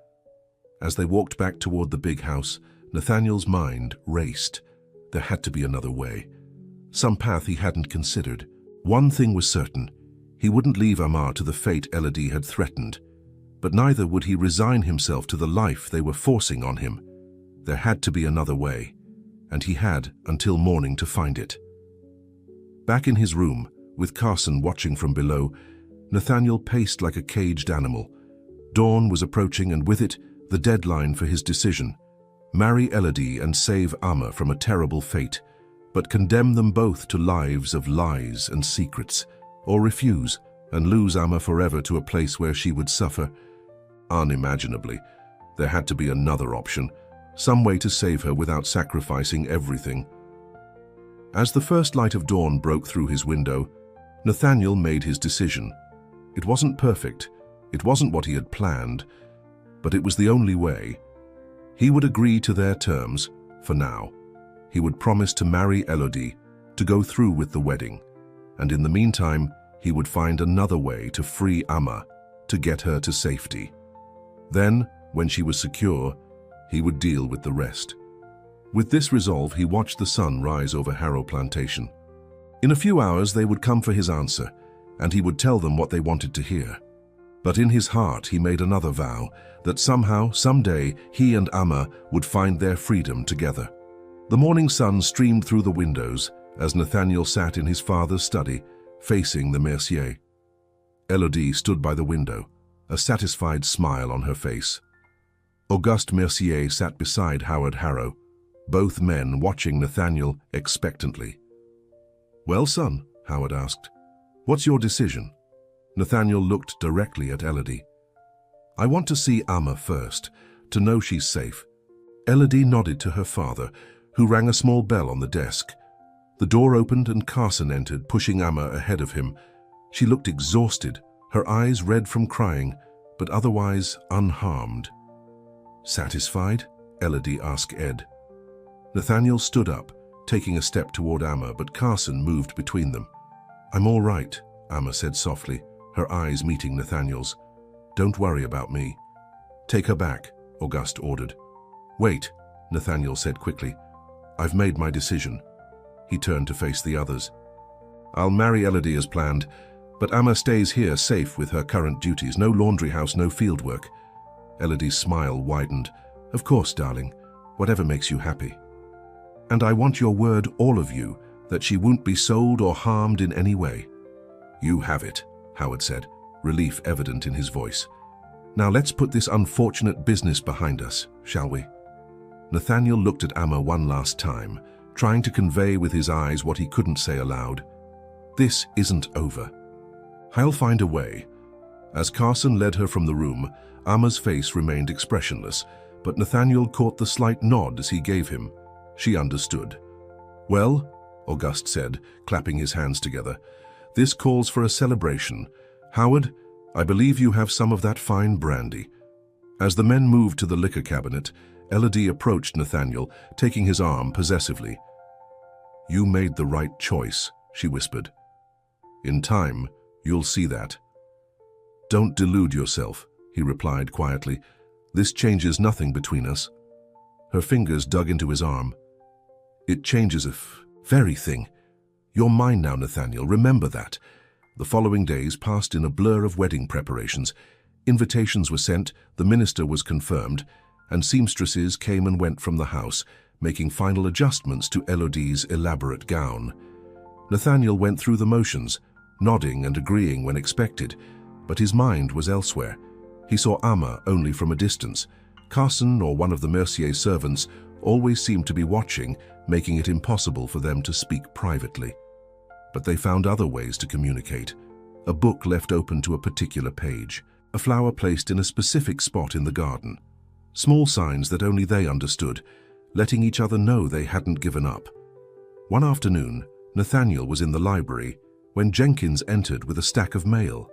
As they walked back toward the big house, Nathaniel's mind raced. There had to be another way. Some path he hadn't considered. One thing was certain. He wouldn't leave Amma to the fate Elodie had threatened. But neither would he resign himself to the life they were forcing on him. There had to be another way, and he had until morning to find it. Back in his room, with Carson watching from below, Nathaniel paced like a caged animal. Dawn was approaching, and with it, the deadline for his decision. Marry Elodie and save Amma from a terrible fate, but condemn them both to lives of lies and secrets, or refuse and lose Amma forever to a place where she would suffer. Unimaginably, there had to be another option, some way to save her without sacrificing everything. As the first light of dawn broke through his window, Nathaniel made his decision. It wasn't perfect, it wasn't what he had planned, but it was the only way. He would agree to their terms, for now. He would promise to marry Elodie, to go through with the wedding, and in the meantime, he would find another way to free Amma, to get her to safety. Then, when she was secure, he would deal with the rest. With this resolve, he watched the sun rise over Harrow Plantation. In a few hours, they would come for his answer, and he would tell them what they wanted to hear. But in his heart he made another vow, that somehow, someday, he and Amma would find their freedom together. The morning sun streamed through the windows as Nathaniel sat in his father's study, facing the Mercier. Elodie stood by the window, a satisfied smile on her face. Auguste Mercier sat beside Howard Harrow, both men watching Nathaniel expectantly. "Well, son," Howard asked, "what's your decision?" Nathaniel looked directly at Elodie. "I want to see Amma first, to know she's safe." Elodie nodded to her father, who rang a small bell on the desk. The door opened and Carson entered, pushing Amma ahead of him. She looked exhausted, her eyes red from crying, but otherwise unharmed. "Satisfied?" Elodie asked Ed. Nathaniel stood up, taking a step toward Amma, but Carson moved between them. "I'm all right," Amma said softly, her eyes meeting Nathaniel's. "Don't worry about me." "Take her back," Auguste ordered. "Wait," Nathaniel said quickly. "I've made my decision." He turned to face the others. "I'll marry Elodie as planned, but Amma stays here safe with her current duties. No laundry house, no field work." Elodie's smile widened. "Of course, darling, whatever makes you happy. And I want your word, all of you, that she won't be sold or harmed in any way." "You have it," Howard said, relief evident in his voice. "Now let's put this unfortunate business behind us, shall we?" Nathaniel looked at Amma one last time, trying to convey with his eyes what he couldn't say aloud. "This isn't over. I'll find a way." As Carson led her from the room, Amma's face remained expressionless, but Nathaniel caught the slight nod as he gave him. She understood. "Well," Auguste said, clapping his hands together, "this calls for a celebration. Howard, I believe you have some of that fine brandy." As the men moved to the liquor cabinet, Elodie approached Nathaniel, taking his arm possessively. "You made the right choice," she whispered. "In time, you'll see that." "Don't delude yourself," he replied quietly. "This changes nothing between us." Her fingers dug into his arm. "It changes a very thing. You're mine now, Nathaniel, remember that." The following days passed in a blur of wedding preparations. Invitations were sent, the minister was confirmed, and seamstresses came and went from the house, making final adjustments to Elodie's elaborate gown. Nathaniel went through the motions, nodding and agreeing when expected, but his mind was elsewhere. He saw Amma only from a distance. Carson or one of the Mercier servants always seemed to be watching, making it impossible for them to speak privately. But they found other ways to communicate. A book left open to a particular page, a flower placed in a specific spot in the garden. Small signs that only they understood, letting each other know they hadn't given up. One afternoon, Nathaniel was in the library when Jenkins entered with a stack of mail.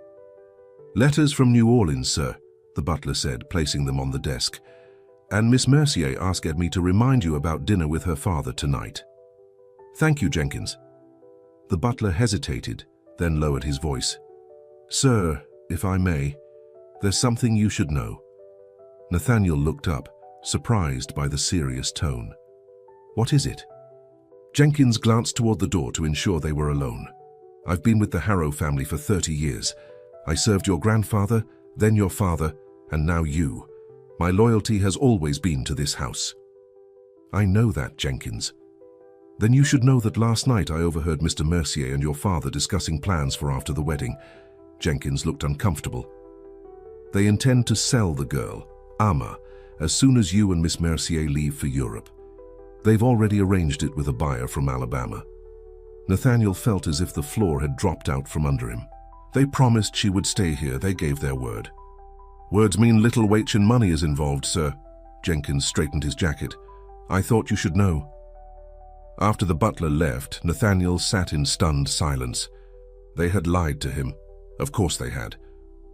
"Letters from New Orleans, sir," the butler said, placing them on the desk. "And Miss Mercier asked me to remind you about dinner with her father tonight." "Thank you, Jenkins." The butler hesitated, then lowered his voice. "Sir, if I may, there's something you should know." Nathaniel looked up, surprised by the serious tone. "What is it?" Jenkins glanced toward the door to ensure they were alone. "I've been with the Harrow family for 30 years. I served your grandfather, then your father, and now you. My loyalty has always been to this house." "I know that, Jenkins." "Then you should know that last night I overheard Mr. Mercier and your father discussing plans for after the wedding." Jenkins looked uncomfortable. "They intend to sell the girl, Amma, as soon as you and Miss Mercier leave for Europe. They've already arranged it with a buyer from Alabama." Nathaniel felt as if the floor had dropped out from under him. "They promised she would stay here. They gave their word." "Words mean little weight in money is involved, sir." Jenkins straightened his jacket. "I thought you should know." After the butler left, Nathaniel sat in stunned silence. They had lied to him. Of course they had.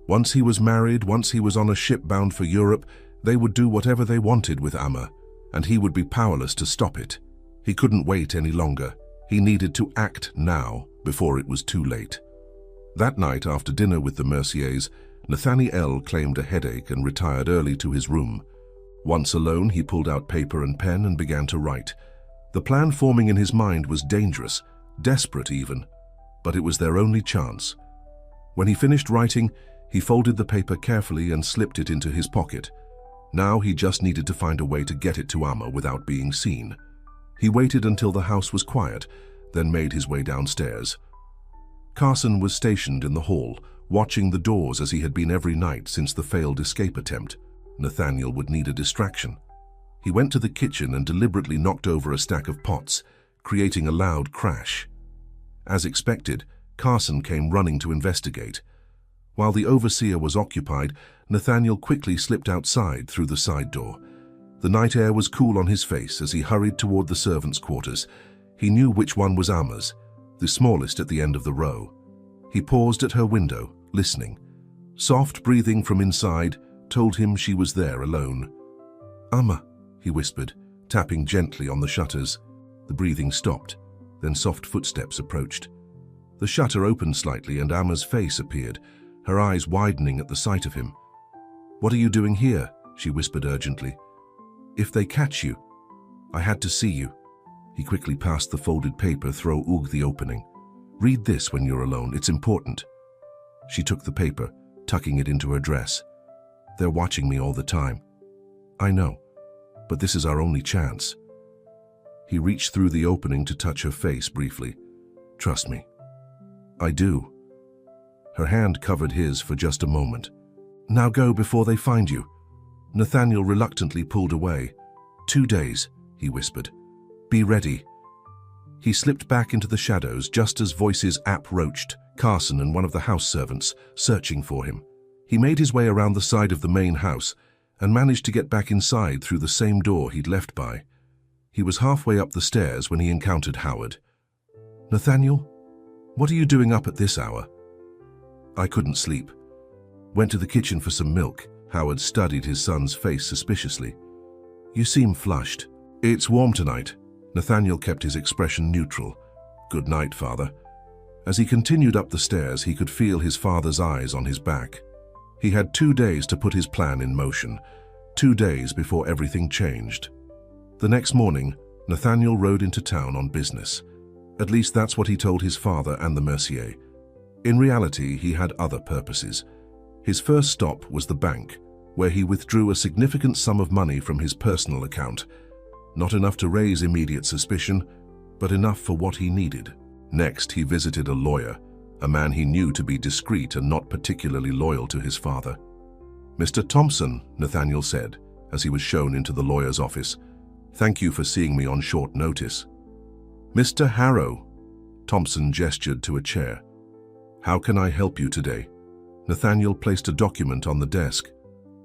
Once he was married, once he was on a ship bound for Europe, they would do whatever they wanted with Amma, and he would be powerless to stop it. He couldn't wait any longer. He needed to act now, before it was too late. That night, after dinner with the Merciers, Nathaniel claimed a headache and retired early to his room. Once alone, he pulled out paper and pen and began to write. The plan forming in his mind was dangerous, desperate even, but it was their only chance. When he finished writing, He folded the paper carefully and slipped it into his pocket. Now he just needed to find a way to get it to Amma without being seen. He waited until the house was quiet, then made his way downstairs. Carson was stationed in the hall, watching the doors as he had been every night since the failed escape attempt. Nathaniel would need a distraction. He went to the kitchen and deliberately knocked over a stack of pots, creating a loud crash. As expected, Carson came running to investigate. While the overseer was occupied, Nathaniel quickly slipped outside through the side door. The night air was cool on his face as he hurried toward the servants' quarters. He knew which one was Amma's, the smallest at the end of the row. He paused at her window, listening. Soft breathing from inside told him she was there alone. "Amma," he whispered, tapping gently on the shutters. The breathing stopped, then soft footsteps approached. The shutter opened slightly and Amma's face appeared, her eyes widening at the sight of him. "What are you doing here?" she whispered urgently. "If they catch you." "I had to see you." He quickly passed the folded paper through the opening. "Read this when you're alone, it's important." She took the paper, tucking it into her dress. "They're watching me all the time." "I know, but this is our only chance." He reached through the opening to touch her face briefly. "Trust me." "I do." Her hand covered his for just a moment. "Now go before they find you." Nathaniel reluctantly pulled away. 2 days, he whispered. "Be ready." He slipped back into the shadows just as voices approached, Carson and one of the house servants, searching for him. He made his way around the side of the main house and managed to get back inside through the same door he'd left by. He was halfway up the stairs when he encountered Howard. "Nathaniel, what are you doing up at this hour?" "I couldn't sleep. Went to the kitchen for some milk." Howard studied his son's face suspiciously. "You seem flushed." "It's warm tonight." Nathaniel kept his expression neutral. "Good night, Father." As he continued up the stairs, he could feel his father's eyes on his back. He had 2 days to put his plan in motion, 2 days before everything changed. The next morning, Nathaniel rode into town on business. At least that's what he told his father and the Mercier. In reality, he had other purposes. His first stop was the bank, where he withdrew a significant sum of money from his personal account. Not enough to raise immediate suspicion, but enough for what he needed. Next, he visited a lawyer, a man he knew to be discreet and not particularly loyal to his father. "Mr. Thompson," Nathaniel said, as he was shown into the lawyer's office. "Thank you for seeing me on short notice." "Mr. Harrow," Thompson gestured to a chair. "How can I help you today?" Nathaniel placed a document on the desk.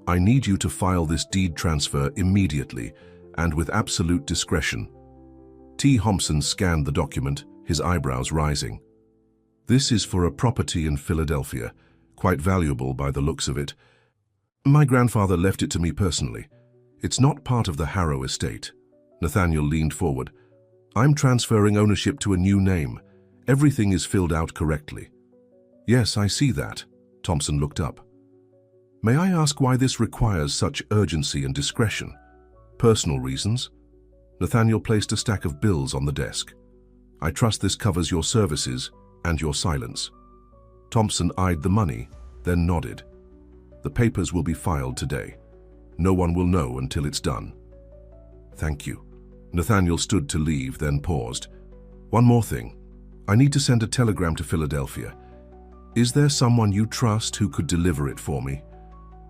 "I need you to file this deed transfer immediately and with absolute discretion." T. Thompson scanned the document, his eyebrows rising. "This is for a property in Philadelphia, quite valuable by the looks of it. My grandfather left it to me personally. It's not part of the Harrow estate." Nathaniel leaned forward. "I'm transferring ownership to a new name. Everything is filled out correctly." "Yes, I see that." Thompson looked up. "May I ask why this requires such urgency and discretion? Personal reasons?" Nathaniel placed a stack of bills on the desk. "I trust this covers your services and your silence." Thompson eyed the money, then nodded. "The papers will be filed today. No one will know until it's done." "Thank you." Nathaniel stood to leave, then paused. "One more thing. I need to send a telegram to Philadelphia. Is there someone you trust who could deliver it for me?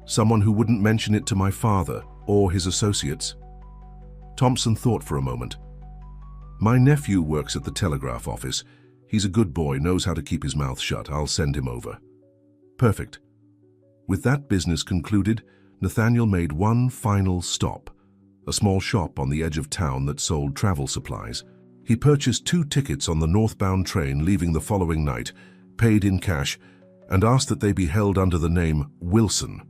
Someone who wouldn't mention it to my father or his associates?" Thompson thought for a moment. "My nephew works at the telegraph office. He's a good boy, knows how to keep his mouth shut. I'll send him over." "Perfect." With that business concluded, Nathaniel made one final stop, a small shop on the edge of town that sold travel supplies. He purchased 2 tickets on the northbound train leaving the following night, paid in cash, and asked that they be held under the name Wilson.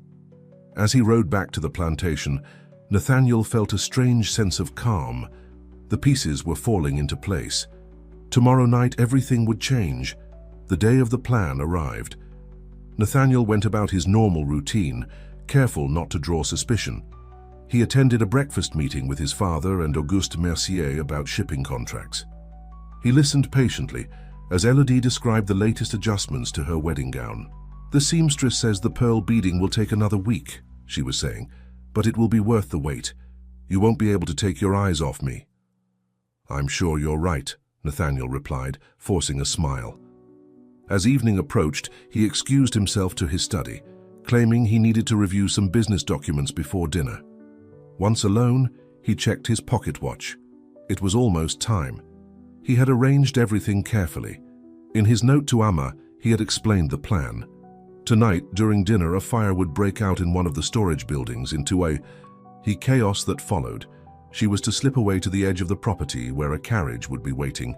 As he rode back to the plantation, Nathaniel felt a strange sense of calm. The pieces were falling into place. Tomorrow night everything would change. The day of the plan arrived. Nathaniel went about his normal routine, careful not to draw suspicion. He attended a breakfast meeting with his father and Auguste Mercier about shipping contracts. He listened patiently as Elodie described the latest adjustments to her wedding gown. "The seamstress says the pearl beading will take another week," she was saying, "but it will be worth the wait. You won't be able to take your eyes off me." "I'm sure you're right," Nathaniel replied, forcing a smile. As evening approached, he excused himself to his study, claiming he needed to review some business documents before dinner. Once alone, he checked his pocket watch. It was almost time. He had arranged everything carefully. In his note to Amma, he had explained the plan. Tonight, during dinner, a fire would break out in one of the storage buildings into a chaos that followed. She was to slip away to the edge of the property where a carriage would be waiting,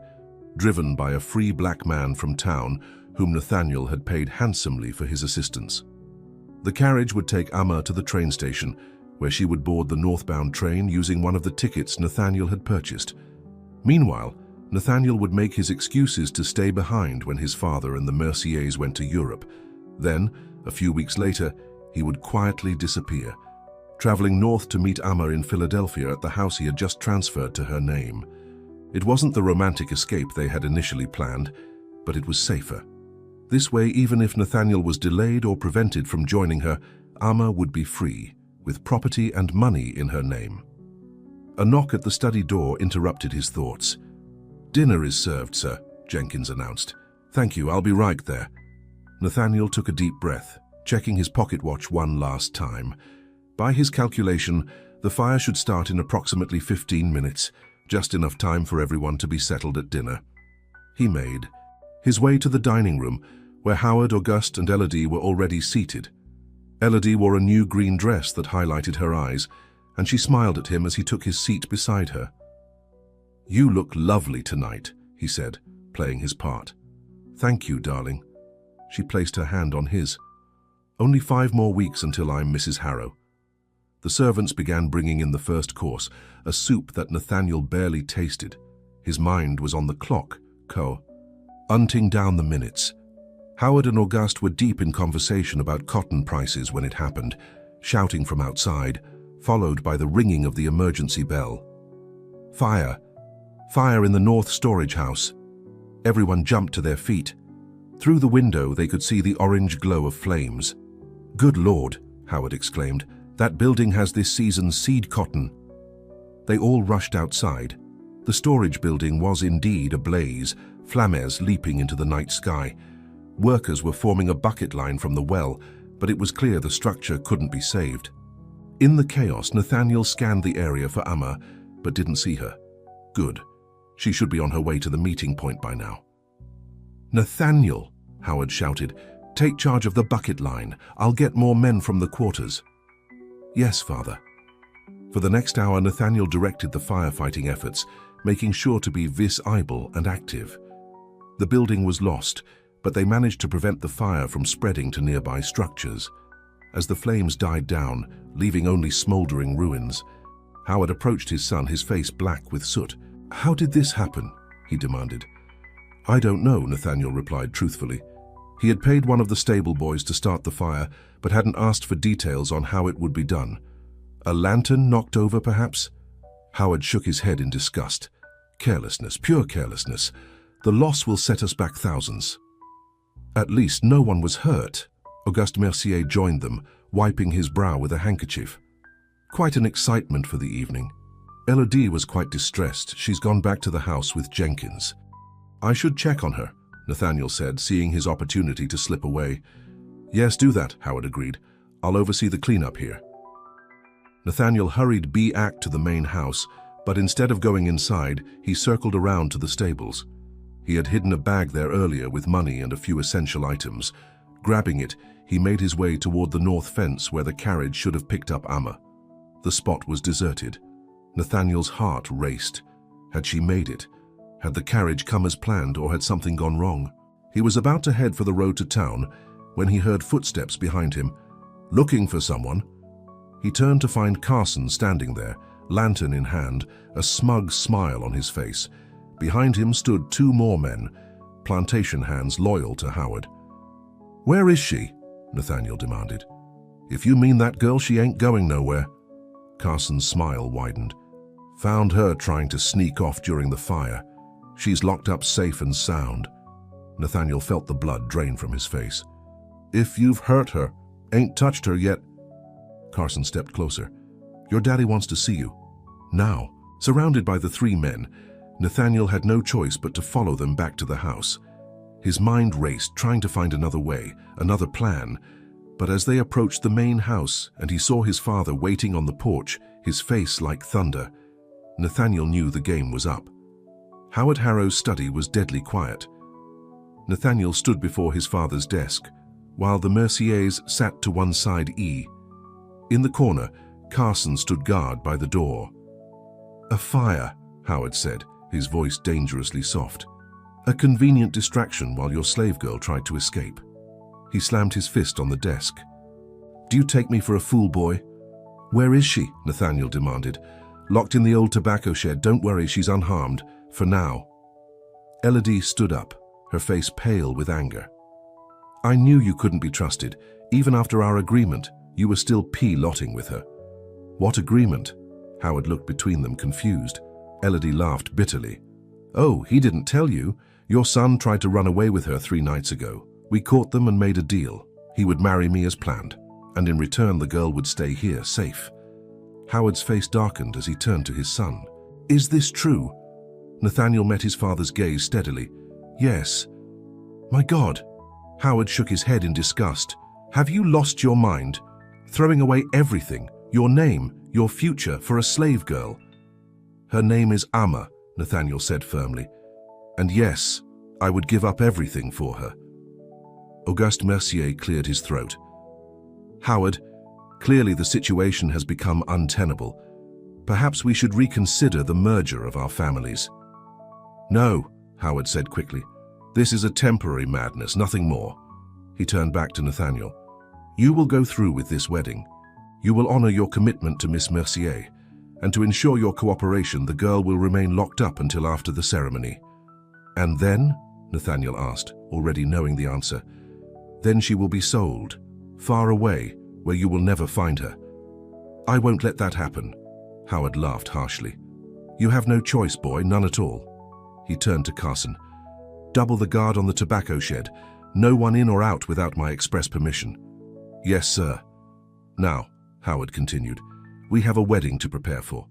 driven by a free black man from town whom Nathaniel had paid handsomely for his assistance. The carriage would take Amma to the train station, where she would board the northbound train using one of the tickets Nathaniel had purchased. Meanwhile, Nathaniel would make his excuses to stay behind when his father and the Merciers went to Europe. Then, a few weeks later, he would quietly disappear, traveling north to meet Amma in Philadelphia at the house he had just transferred to her name. It wasn't the romantic escape they had initially planned, but it was safer. This way, even if Nathaniel was delayed or prevented from joining her, Amma would be free, with property and money in her name. A knock at the study door interrupted his thoughts. "Dinner is served, sir," Jenkins announced. "Thank you, I'll be right there." Nathaniel took a deep breath, checking his pocket watch one last time. By his calculation, the fire should start in approximately 15 minutes, just enough time for everyone to be settled at dinner. He made his way to the dining room, where Howard, Auguste, and Elodie were already seated. Elodie wore a new green dress that highlighted her eyes, and she smiled at him as he took his seat beside her. "You look lovely tonight," he said, playing his part. "Thank you, darling." She placed her hand on his. "Only 5 more weeks until I'm Mrs. Harrow." The servants began bringing in the first course, a soup that Nathaniel barely tasted. His mind was on the clock, counting down the minutes. Howard and Auguste were deep in conversation about cotton prices when it happened, shouting from outside, followed by the ringing of the emergency bell. "Fire! Fire in the north storage house!" Everyone jumped to their feet. Through the window, they could see the orange glow of flames. "Good Lord," Howard exclaimed, "that building has this season's seed cotton." They all rushed outside. The storage building was indeed ablaze, flames leaping into the night sky. Workers were forming a bucket line from the well, but it was clear the structure couldn't be saved. In the chaos, Nathaniel scanned the area for Amma, but didn't see her. Good. She should be on her way to the meeting point by now. "Nathaniel," Howard shouted, "take charge of the bucket line. I'll get more men from the quarters." "Yes, Father." For the next hour, Nathaniel directed the firefighting efforts, making sure to be visible and active. The building was lost, but they managed to prevent the fire from spreading to nearby structures. As the flames died down, leaving only smoldering ruins, Howard approached his son, his face black with soot. "How did this happen?" he demanded. "I don't know," Nathaniel replied truthfully. He had paid one of the stable boys to start the fire, but hadn't asked for details on how it would be done. "A lantern knocked over, perhaps?" Howard shook his head in disgust. "Carelessness, pure carelessness. The loss will set us back thousands." "At least no one was hurt." Auguste Mercier joined them, wiping his brow with a handkerchief. Quite an excitement for the evening. Elodie was quite distressed. She's gone back to the house with Jenkins. "I should check on her," Nathaniel said, seeing his opportunity to slip away. "Yes, do that," Howard agreed. "I'll oversee the cleanup here." Nathaniel hurried back to the main house, but instead of going inside, he circled around to the stables. He had hidden a bag there earlier with money and a few essential items. Grabbing it, he made his way toward the north fence where the carriage should have picked up Amma. The spot was deserted. Nathaniel's heart raced. Had she made it? Had the carriage come as planned, or had something gone wrong? He was about to head for the road to town when he heard footsteps behind him. "Looking for someone?" He turned to find Carson standing there, lantern in hand, a smug smile on his face. Behind him stood 2 more men, plantation hands loyal to Howard. "Where is she?" Nathaniel demanded. "If you mean that girl, she ain't going nowhere." Carson's smile widened. "Found her trying to sneak off during the fire. She's locked up safe and sound." Nathaniel felt the blood drain from his face. If you've hurt her, ain't touched her yet. Carson stepped closer. Your daddy wants to see you. Now. Surrounded by the three men, Nathaniel had no choice but to follow them back to the house. His mind raced, trying to find another way, another plan. But as they approached the main house and he saw his father waiting on the porch, his face like thunder, Nathaniel knew the game was up. Howard Harrow's study was deadly quiet. Nathaniel stood before his father's desk, while the Merciers sat to one side. In the corner, Carson stood guard by the door. A fire, Howard said, his voice dangerously soft. A convenient distraction while your slave girl tried to escape. He slammed his fist on the desk. Do you take me for a fool, boy? Where is she? Nathaniel demanded. Locked in the old tobacco shed. Don't worry, she's unharmed. For now. Elodie stood up, her face pale with anger. I knew you couldn't be trusted. Even after our agreement, you were still P-lotting with her. What agreement? Howard looked between them, confused. Elodie laughed bitterly. Oh, he didn't tell you. Your son tried to run away with her 3 nights ago. We caught them and made a deal. He would marry me as planned, and in return the girl would stay here, safe. Howard's face darkened as he turned to his son. Is this true? Nathaniel met his father's gaze steadily. Yes. My God. Howard shook his head in disgust. Have you lost your mind? Throwing away everything, your name, your future, for a slave girl? Her name is Amma, Nathaniel said firmly. And yes, I would give up everything for her. Auguste Mercier cleared his throat. Howard, clearly the situation has become untenable. Perhaps we should reconsider the merger of our families. No, Howard said quickly. This is a temporary madness, nothing more. He turned back to Nathaniel. You will go through with this wedding. You will honor your commitment to Miss Mercier, and to ensure your cooperation, the girl will remain locked up until after the ceremony. And then? Nathaniel asked, already knowing the answer. Then she will be sold, far away, where you will never find her. I won't let that happen. Howard laughed harshly. You have no choice, boy, none at all. He turned to Carson. Double the guard on the tobacco shed. No one in or out without my express permission. Yes, sir. Now, Howard continued, we have a wedding to prepare for.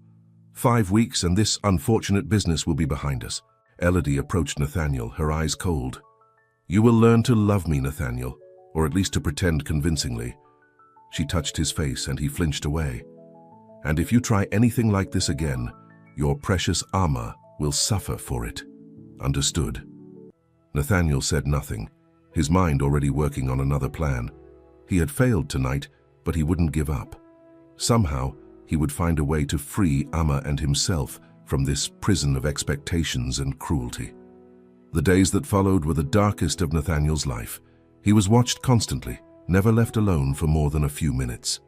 5 weeks and this unfortunate business will be behind us. Elodie approached Nathaniel, her eyes cold. You will learn to love me, Nathaniel, or at least to pretend convincingly. She touched his face and he flinched away. And if you try anything like this again, your precious Amma will suffer for it. Understood? Nathaniel said nothing, his mind already working on another plan. He had failed tonight, but he wouldn't give up. Somehow, he would find a way to free Amma and himself from this prison of expectations and cruelty. The days that followed were the darkest of Nathaniel's life. He was watched constantly, never left alone for more than a few minutes.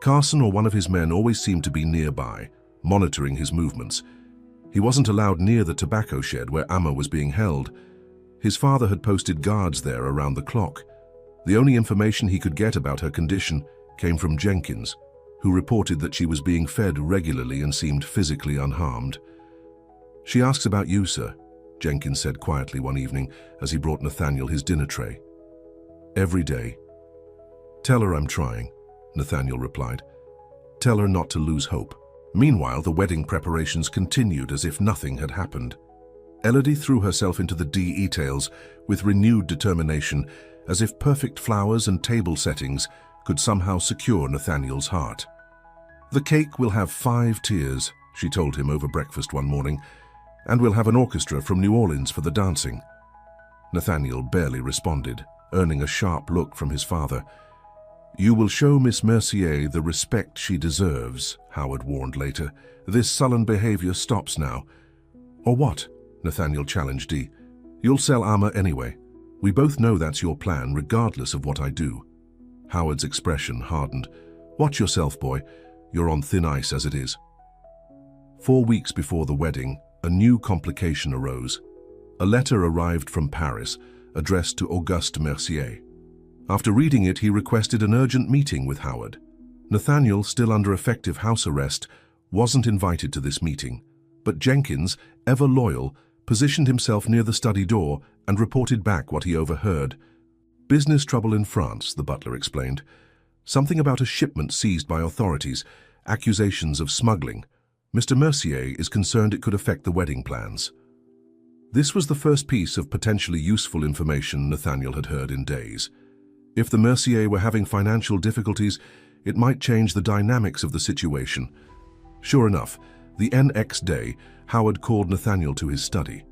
Carson or one of his men always seemed to be nearby, monitoring his movements. He wasn't allowed near the tobacco shed where Amma was being held. His father had posted guards there around the clock. The only information he could get about her condition came from Jenkins, who reported that she was being fed regularly and seemed physically unharmed. She asks about you, sir, Jenkins said quietly one evening as he brought Nathaniel his dinner tray. Every day. Tell her I'm trying, Nathaniel replied. Tell her not to lose hope. Meanwhile, the wedding preparations continued as if nothing had happened. Elodie threw herself into the details with renewed determination, as if perfect flowers and table settings could somehow secure Nathaniel's heart. The cake will have 5 tiers, she told him over breakfast one morning, and we'll have an orchestra from New Orleans for the dancing. Nathaniel barely responded, earning a sharp look from his father. You will show Miss Mercier the respect she deserves, Howard warned later. This sullen behavior stops now. Or what? Nathaniel challenged Dee. You'll sell Amma anyway. We both know that's your plan, regardless of what I do. Howard's expression hardened. Watch yourself, boy. You're on thin ice as it is. 4 weeks before the wedding, a new complication arose. A letter arrived from Paris, addressed to Auguste Mercier. After reading it, he requested an urgent meeting with Howard. Nathaniel, still under effective house arrest, wasn't invited to this meeting, but Jenkins, ever loyal, positioned himself near the study door and reported back what he overheard. Business trouble in France, the butler explained. Something about a shipment seized by authorities, accusations of smuggling. Mr. Mercier is concerned it could affect the wedding plans. This was the first piece of potentially useful information Nathaniel had heard in days. If the Mercier were having financial difficulties, it might change the dynamics of the situation. Sure enough, the next day, Howard called Nathaniel to his study.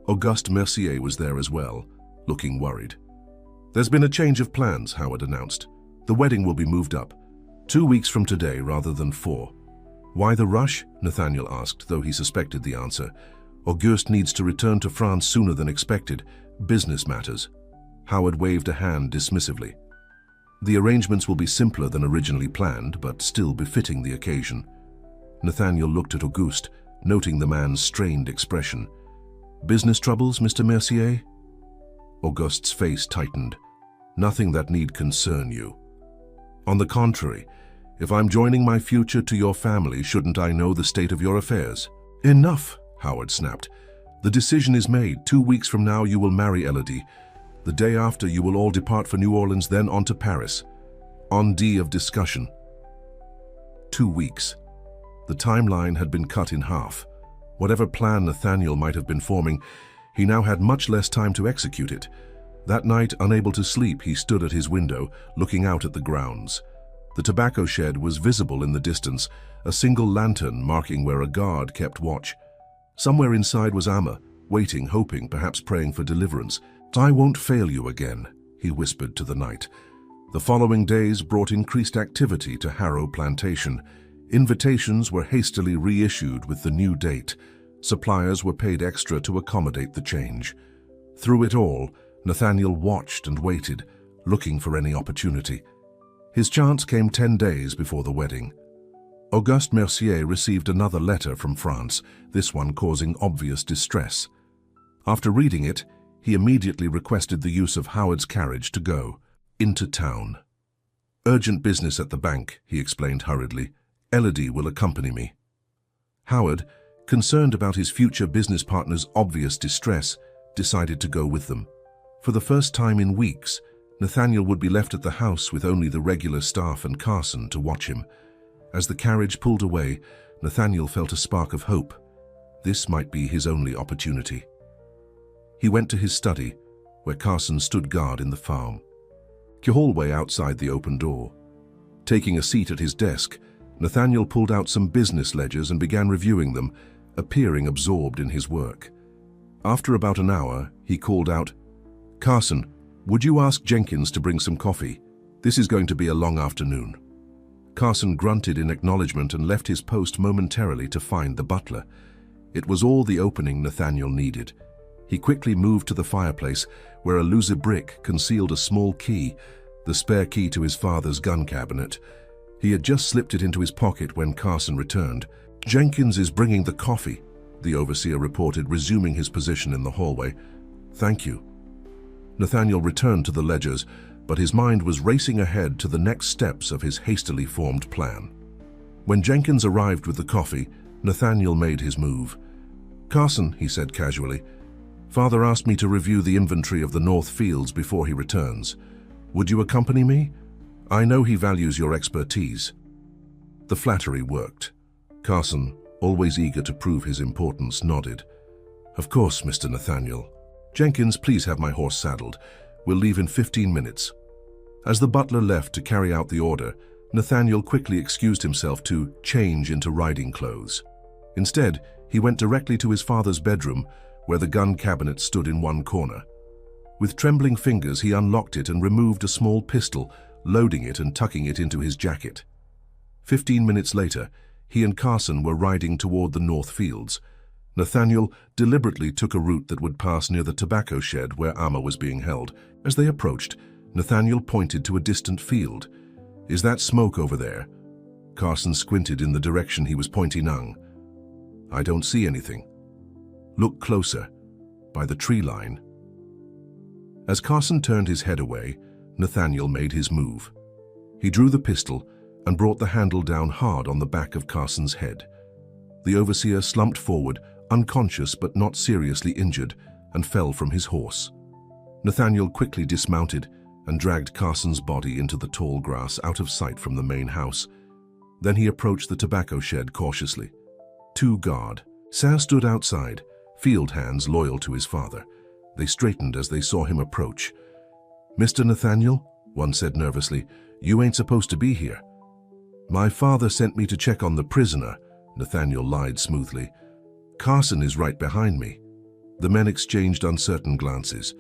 Auguste Mercier was there as well, looking worried. "There's been a change of plans," Howard announced. "The wedding will be moved up. 2 weeks from today rather than 4. "Why the rush?" Nathaniel asked, though he suspected the answer. "Auguste needs to return to France sooner than expected. Business matters." Howard waved a hand dismissively. "The arrangements will be simpler than originally planned, but still befitting the occasion." Nathaniel looked at Auguste, noting the man's strained expression. "Business troubles, Mr. Mercier?" Auguste's face tightened. "Nothing that need concern you." "On the contrary, if I'm joining my future to your family, shouldn't I know the state of your affairs?" "Enough," Howard snapped. "The decision is made. 2 weeks from now you will marry Elodie. The day after you will all depart for New Orleans, then on to Paris. On D of discussion." 2 weeks. The timeline had been cut in half. Whatever plan Nathaniel might have been forming, he now had much less time to execute it. That night, unable to sleep, he stood at his window, looking out at the grounds. The tobacco shed was visible in the distance, a single lantern marking where a guard kept watch. Somewhere inside was Amma, waiting, hoping, perhaps praying for deliverance. "I won't fail you again," he whispered to the night. The following days brought increased activity to Harrow Plantation. Invitations were hastily reissued with the new date. Suppliers were paid extra to accommodate the change. Through it all, Nathaniel watched and waited, looking for any opportunity. His chance came 10 days before the wedding. Auguste Mercier received another letter from France, this one causing obvious distress. After reading it, he immediately requested the use of Howard's carriage to go into town. "Urgent business at the bank," he explained hurriedly. "Elodie will accompany me." Howard, concerned about his future business partner's obvious distress, decided to go with them. For the first time in weeks, Nathaniel would be left at the house with only the regular staff and Carson to watch him. As the carriage pulled away, Nathaniel felt a spark of hope. This might be his only opportunity. He went to his study, where Carson stood guard in the farm. The hallway outside the open door. Taking a seat at his desk, Nathaniel pulled out some business ledgers and began reviewing them, appearing absorbed in his work. After about an hour, he called out, "Carson, would you ask Jenkins to bring some coffee? This is going to be a long afternoon." Carson grunted in acknowledgement and left his post momentarily to find the butler. It was all the opening Nathaniel needed. He quickly moved to the fireplace, where a loose brick concealed a small key, the spare key to his father's gun cabinet. He had just slipped it into his pocket when Carson returned. "Jenkins is bringing the coffee," the overseer reported, resuming his position in the hallway. "Thank you." Nathaniel returned to the ledgers, but his mind was racing ahead to the next steps of his hastily formed plan. When Jenkins arrived with the coffee, Nathaniel made his move. "Carson," he said casually, "Father asked me to review the inventory of the North Fields before he returns. Would you accompany me? I know he values your expertise." The flattery worked. Carson, always eager to prove his importance, nodded. "Of course, Mr. Nathaniel. Jenkins, please have my horse saddled. We'll leave in 15 minutes. As the butler left to carry out the order, Nathaniel quickly excused himself to change into riding clothes. Instead, he went directly to his father's bedroom, where the gun cabinet stood in one corner. With trembling fingers, he unlocked it and removed a small pistol, loading it and tucking it into his jacket. 15 minutes later, he and Carson were riding toward the North Fields. Nathaniel deliberately took a route that would pass near the tobacco shed where Amma was being held. As they approached, Nathaniel pointed to a distant field. "Is that smoke over there?" Carson squinted in the direction he was pointing. "I don't see anything." "Look closer, by the tree line." As Carson turned his head away, Nathaniel made his move. He drew the pistol and brought the handle down hard on the back of Carson's head. The overseer slumped forward, unconscious but not seriously injured, and fell from his horse. Nathaniel quickly dismounted, and dragged Carson's body into the tall grass out of sight from the main house. Then he approached the tobacco shed cautiously. 2 guard. Sam stood outside, field hands loyal to his father. They straightened as they saw him approach. "Mr. Nathaniel," one said nervously, "you ain't supposed to be here." "My father sent me to check on the prisoner," Nathaniel lied smoothly. "Carson is right behind me." The men exchanged uncertain glances.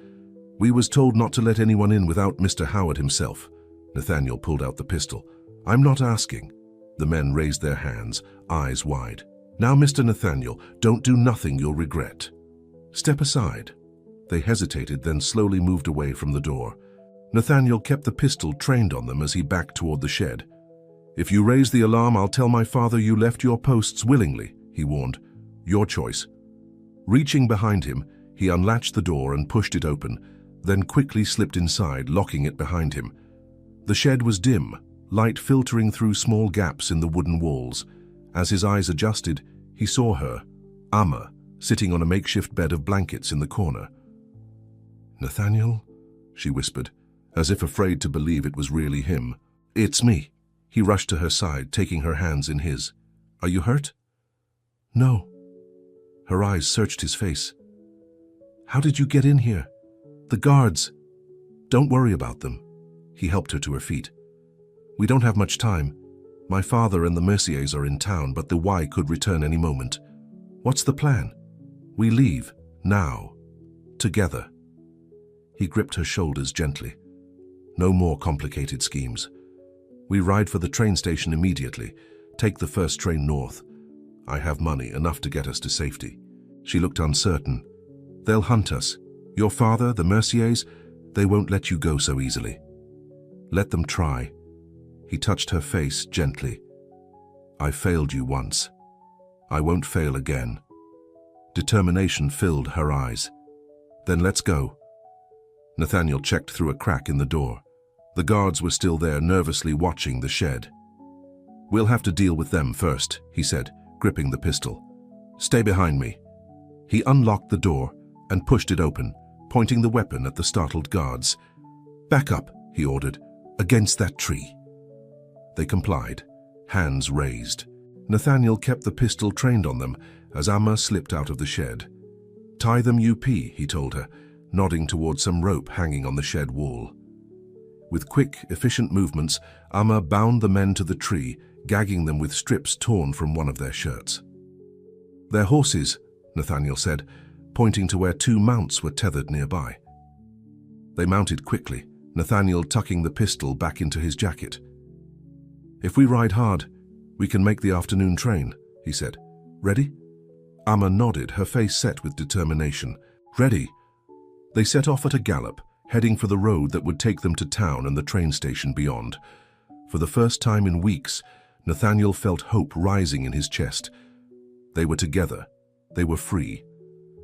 "We was told not to let anyone in without Mr. Howard himself." Nathaniel pulled out the pistol. "I'm not asking." The men raised their hands, eyes wide. "Now, Mr. Nathaniel, don't do nothing you'll regret. Step aside." They hesitated, then slowly moved away from the door. Nathaniel kept the pistol trained on them as he backed toward the shed. "If you raise the alarm, I'll tell my father you left your posts willingly," he warned. "Your choice." Reaching behind him, he unlatched the door and pushed it open, then quickly slipped inside, locking it behind him. The shed was dim, light filtering through small gaps in the wooden walls. As his eyes adjusted, he saw her, Amma, sitting on a makeshift bed of blankets in the corner. "Nathaniel?" she whispered, as if afraid to believe it was really him. "It's me." He rushed to her side, taking her hands in his. "Are you hurt?" "No." Her eyes searched his face. "How did you get in here?" "The guards." "Don't worry about them." He helped her to her feet. "We don't have much time. My father and the Merciers are in town, but the Y could return any moment. What's the plan?" "We leave, now. Together." He gripped her shoulders gently. "No more complicated schemes. We ride for the train station immediately. Take the first train north. I have money, enough to get us to safety." She looked uncertain. "They'll hunt us. Your father, the Merciers, they won't let you go so easily." "Let them try." He touched her face gently. "I failed you once. I won't fail again." Determination filled her eyes. "Then let's go." Nathaniel checked through a crack in the door. The guards were still there, nervously watching the shed. "We'll have to deal with them first," he said, gripping the pistol. "Stay behind me." He unlocked the door and pushed it open, pointing the weapon at the startled guards. "Back up," he ordered, "against that tree." They complied, hands raised. Nathaniel kept the pistol trained on them as Amma slipped out of the shed. "Tie them UP," he told her, nodding toward some rope hanging on the shed wall. With quick, efficient movements, Amma bound the men to the tree, gagging them with strips torn from one of their shirts. "They're horses," Nathaniel said, pointing to where 2 mounts were tethered nearby. They mounted quickly, Nathaniel tucking the pistol back into his jacket. "If we ride hard, we can make the afternoon train," he said. "Ready?" Amma nodded, her face set with determination. "Ready." They set off at a gallop, heading for the road that would take them to town and the train station beyond. For the first time in weeks, Nathaniel felt hope rising in his chest. They were together. They were free.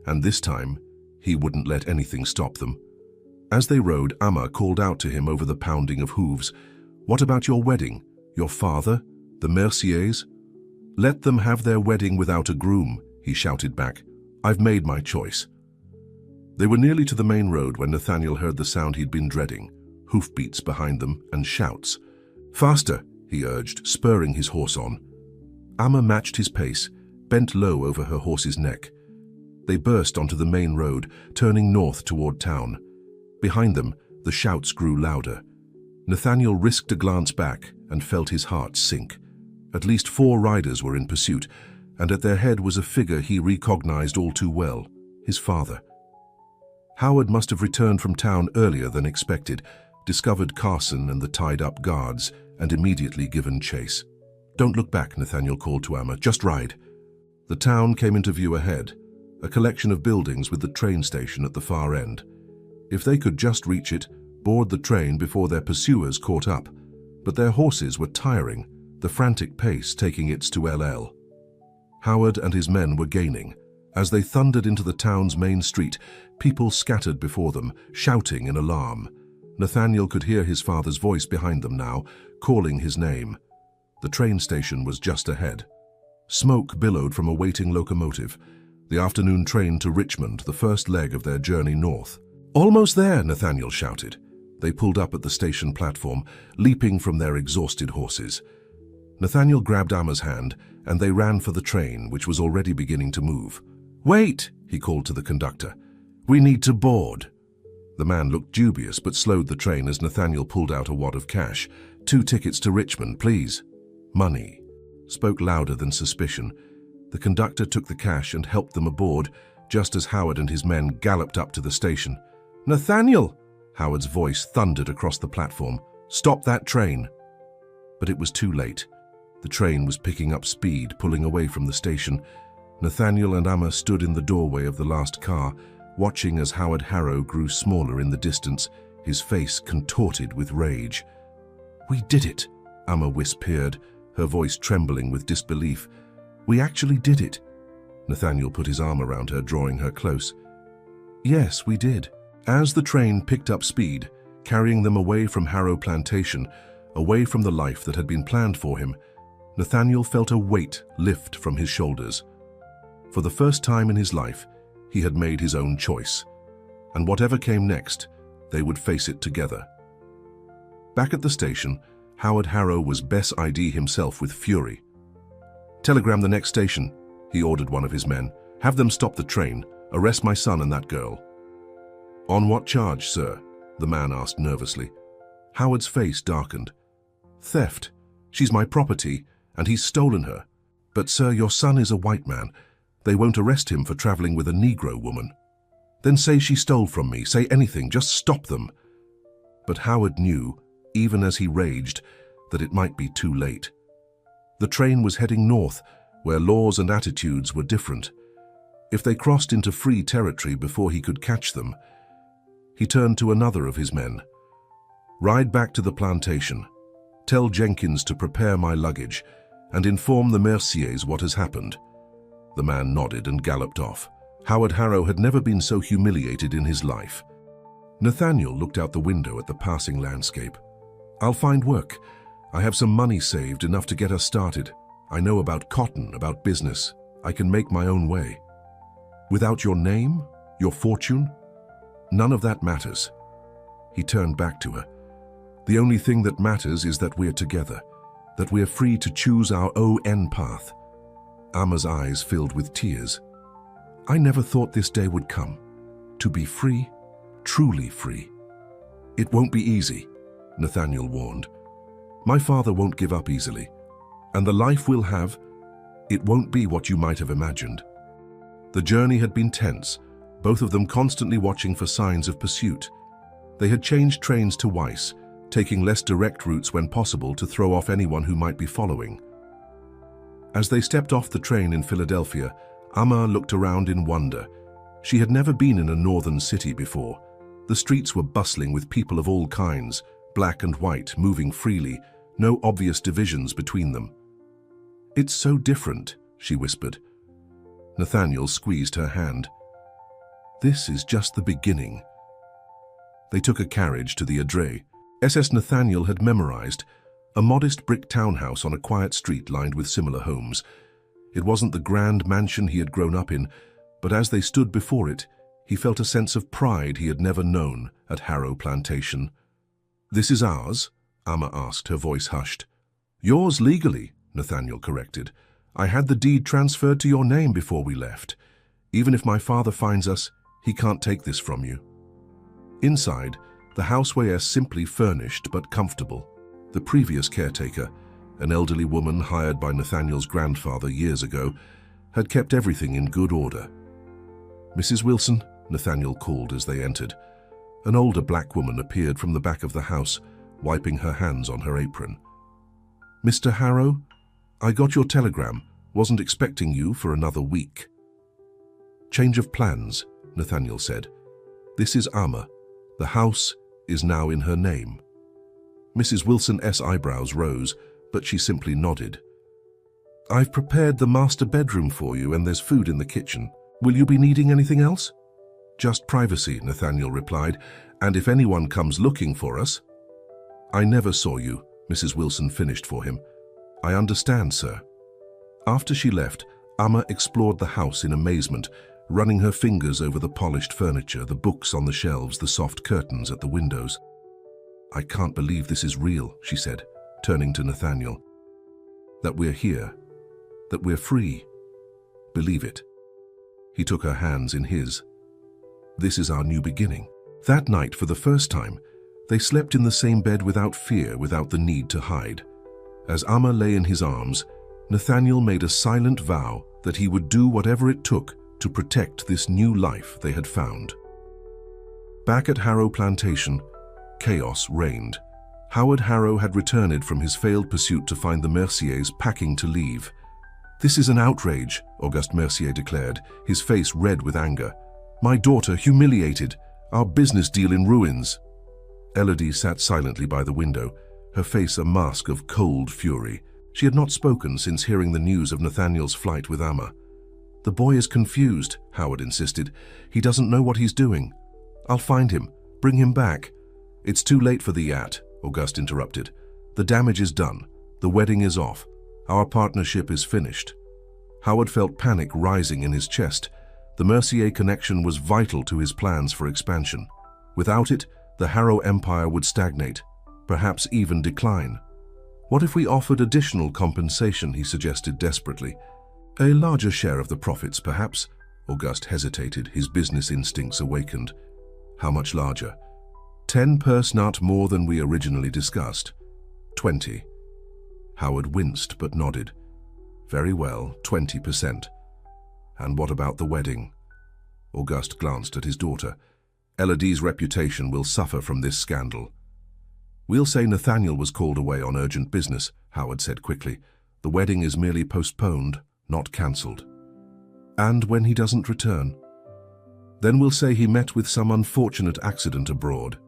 And this time, he wouldn't let anything stop them. As they rode, Amma called out to him over the pounding of hooves. "What about your wedding? Your father? The Merciers?" "Let them have their wedding without a groom," he shouted back. "I've made my choice." They were nearly to the main road when Nathaniel heard the sound he'd been dreading, hoofbeats behind them and shouts. "Faster," he urged, spurring his horse on. Amma matched his pace, bent low over her horse's neck. They burst onto the main road, turning north toward town. Behind them, the shouts grew louder. Nathaniel risked a glance back and felt his heart sink. At least 4 riders were in pursuit, and at their head was a figure he recognized all too well, his father. Howard must have returned from town earlier than expected, discovered Carson and the tied-up guards, and immediately given chase. "Don't look back," Nathaniel called to Amma. "Just ride." The town came into view ahead, a collection of buildings with the train station at the far end. If they could just reach it, board the train before their pursuers caught up. But their horses were tiring, the frantic pace taking its to LL. Howard and his men were gaining. As they thundered into the town's main street, people scattered before them, shouting in alarm. Nathaniel could hear his father's voice behind them now, calling his name. The train station was just ahead. Smoke billowed from a waiting locomotive, the afternoon train to Richmond, the first leg of their journey north. "Almost there," Nathaniel shouted. They pulled up at the station platform, leaping from their exhausted horses. Nathaniel grabbed Amma's hand, and they ran for the train, which was already beginning to move. "Wait!" he called to the conductor. "We need to board." The man looked dubious but slowed the train as Nathaniel pulled out a wad of cash. "2 tickets to Richmond, please." Money spoke louder than suspicion. The conductor took the cash and helped them aboard, just as Howard and his men galloped up to the station. "Nathaniel!" Howard's voice thundered across the platform. "Stop that train!" But it was too late. The train was picking up speed, pulling away from the station. Nathaniel and Amma stood in the doorway of the last car, watching as Howard Harrow grew smaller in the distance, his face contorted with rage. "We did it," Amma whispered, her voice trembling with disbelief. "We actually did it." Nathaniel put his arm around her, drawing her close. "Yes, we did." As the train picked up speed, carrying them away from Harrow Plantation, away from the life that had been planned for him, Nathaniel felt a weight lift from his shoulders. For the first time in his life, he had made his own choice, and whatever came next, they would face it together. Back at the station, Howard Harrow was Bess ID himself with fury. "Telegram the next station," he ordered one of his men. "Have them stop the train. Arrest my son and that girl." "On what charge, sir?" the man asked nervously. Howard's face darkened. "Theft. She's my property, and he's stolen her. But, sir, your son is a white man. They won't arrest him for traveling with a Negro woman." "Then say she stole from me. Say anything. Just stop them." But Howard knew, even as he raged, that it might be too late. The train was heading north, where laws and attitudes were different. If they crossed into free territory before he could catch them, he turned to another of his men. "Ride back to the plantation. Tell Jenkins to prepare my luggage and inform the Merciers what has happened." The man nodded and galloped off. Howard Harrow had never been so humiliated in his life. Nathaniel looked out the window at the passing landscape. "I'll find work. I have some money saved, enough to get us started. I know about cotton, about business. I can make my own way." "Without your name? Your fortune?" "None of that matters." He turned back to her. "The only thing that matters is that we're together, that we're free to choose our own path." Amma's eyes filled with tears. "I never thought this day would come. To be free, truly free." "It won't be easy," Nathaniel warned. "My father won't give up easily. And the life we'll have, it won't be what you might have imagined." The journey had been tense, both of them constantly watching for signs of pursuit. They had changed trains to Weiss, taking less direct routes when possible to throw off anyone who might be following. As they stepped off the train in Philadelphia, Amma looked around in wonder. She had never been in a northern city before. The streets were bustling with people of all kinds, black and white, moving freely, no obvious divisions between them. "It's so different," she whispered. Nathaniel squeezed her hand. "This is just the beginning." They took a carriage to the Adre. SS Nathaniel had memorized, a modest brick townhouse on a quiet street lined with similar homes. It wasn't the grand mansion he had grown up in, but as they stood before it, he felt a sense of pride he had never known at Harrow Plantation. "This is ours?" Amma asked, her voice hushed. "Yours legally," Nathaniel corrected. "I had the deed transferred to your name before we left. Even if my father finds us, he can't take this from you." Inside, the house was simply furnished but comfortable. The previous caretaker, an elderly woman hired by Nathaniel's grandfather years ago, had kept everything in good order. "Mrs. Wilson," Nathaniel called as they entered. An older black woman appeared from the back of the house, wiping her hands on her apron. "Mr. Harrow, I got your telegram. Wasn't expecting you for another week." "Change of plans," Nathaniel said. "This is Amma. The house is now in her name." Mrs. Wilson's eyebrows rose, but she simply nodded. "I've prepared the master bedroom for you, and there's food in the kitchen. Will you be needing anything else?" "Just privacy," Nathaniel replied, "and if anyone comes looking for us." "I never saw you," Mrs. Wilson finished for him. "I understand, sir." After she left, Amma explored the house in amazement, running her fingers over the polished furniture, the books on the shelves, the soft curtains at the windows. "I can't believe this is real," she said, turning to Nathaniel. "That we're here, that we're free. Believe it." He took her hands in his. "This is our new beginning." That night, for the first time, they slept in the same bed without fear, without the need to hide. As Amma lay in his arms, Nathaniel made a silent vow that he would do whatever it took to protect this new life they had found. Back at Harrow Plantation, chaos reigned. Howard Harrow had returned from his failed pursuit to find the Merciers packing to leave. "This is an outrage," Auguste Mercier declared, his face red with anger. "My daughter humiliated, our business deal in ruins." Elodie sat silently by the window, her face a mask of cold fury. She had not spoken since hearing the news of Nathaniel's flight with Amma. "The boy is confused," Howard insisted. "He doesn't know what he's doing. I'll find him, bring him back." "It's too late for the yacht," Auguste interrupted. "The damage is done. The wedding is off. Our partnership is finished." Howard felt panic rising in his chest. The Mercier connection was vital to his plans for expansion. Without it, the Harrow Empire would stagnate, perhaps even decline. "What if we offered additional compensation?" he suggested desperately. "A larger share of the profits, perhaps?" Auguste hesitated, his business instincts awakened. "How much larger?" 10 per snut more than we originally discussed. 20. Howard winced but nodded. "Very well, 20%. And what about the wedding?" Auguste glanced at his daughter. "Elodie's reputation will suffer from this scandal." "We'll say Nathaniel was called away on urgent business," Howard said quickly. "The wedding is merely postponed, not cancelled." "And when he doesn't return?" "Then we'll say he met with some unfortunate accident abroad.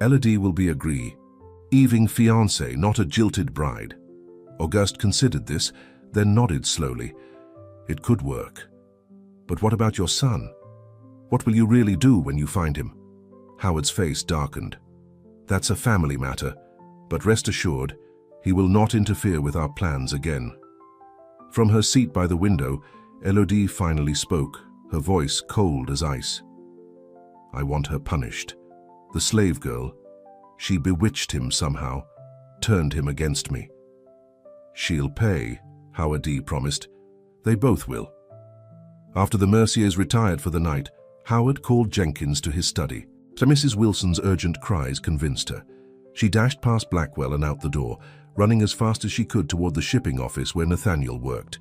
Elodie will be a grieving fiancée, not a jilted bride." Auguste considered this, then nodded slowly. "It could work. But what about your son? What will you really do when you find him?" Howard's face darkened. "That's a family matter, but rest assured, he will not interfere with our plans again." From her seat by the window, Elodie finally spoke, her voice cold as ice. "I want her punished. The slave girl, she bewitched him somehow, turned him against me." "She'll pay," Howard D. promised. "They both will." After the Merciers retired for the night, Howard called Jenkins to his study. So Mrs. Wilson's urgent cries convinced her. She dashed past Blackwell and out the door, running as fast as she could toward the shipping office where Nathaniel worked.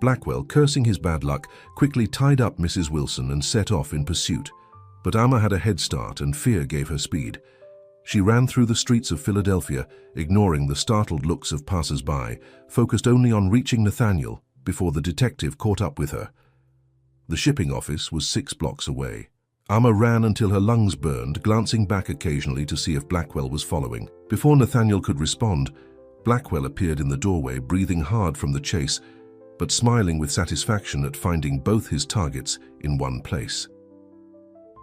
Blackwell, cursing his bad luck, quickly tied up Mrs. Wilson and set off in pursuit. But Amma had a head start and fear gave her speed. She ran through the streets of Philadelphia, ignoring the startled looks of passers-by, focused only on reaching Nathaniel before the detective caught up with her. The shipping office was 6 blocks away. Amma ran until her lungs burned, glancing back occasionally to see if Blackwell was following. Before Nathaniel could respond, Blackwell appeared in the doorway, breathing hard from the chase, but smiling with satisfaction at finding both his targets in one place.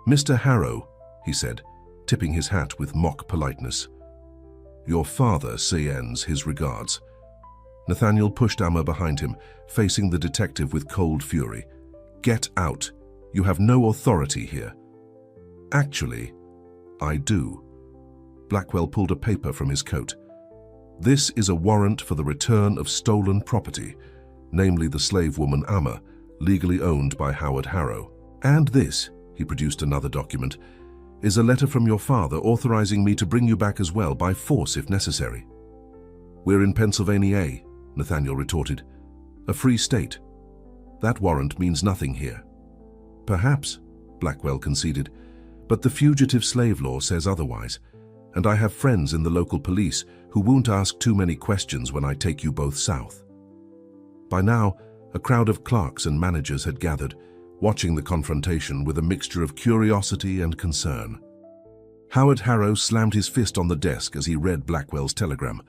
"Mr. Harrow," he said, tipping his hat with mock politeness. "Your father sends his regards." Nathaniel pushed Amma behind him, facing the detective with cold fury. "Get out. You have no authority here." "Actually, I do." Blackwell pulled a paper from his coat. "This is a warrant for the return of stolen property, namely the slave woman Amma, legally owned by Howard Harrow. And this," he produced another document, "is a letter from your father authorizing me to bring you back as well, by force if necessary." "We're in Pennsylvania," Nathaniel retorted. "A free state. That warrant means nothing here." "Perhaps," Blackwell conceded, "but the fugitive slave law says otherwise, and I have friends in the local police who won't ask too many questions when I take you both south." By now, a crowd of clerks and managers had gathered, watching the confrontation with a mixture of curiosity and concern. Howard Harrow slammed his fist on the desk as he read Blackwell's telegram.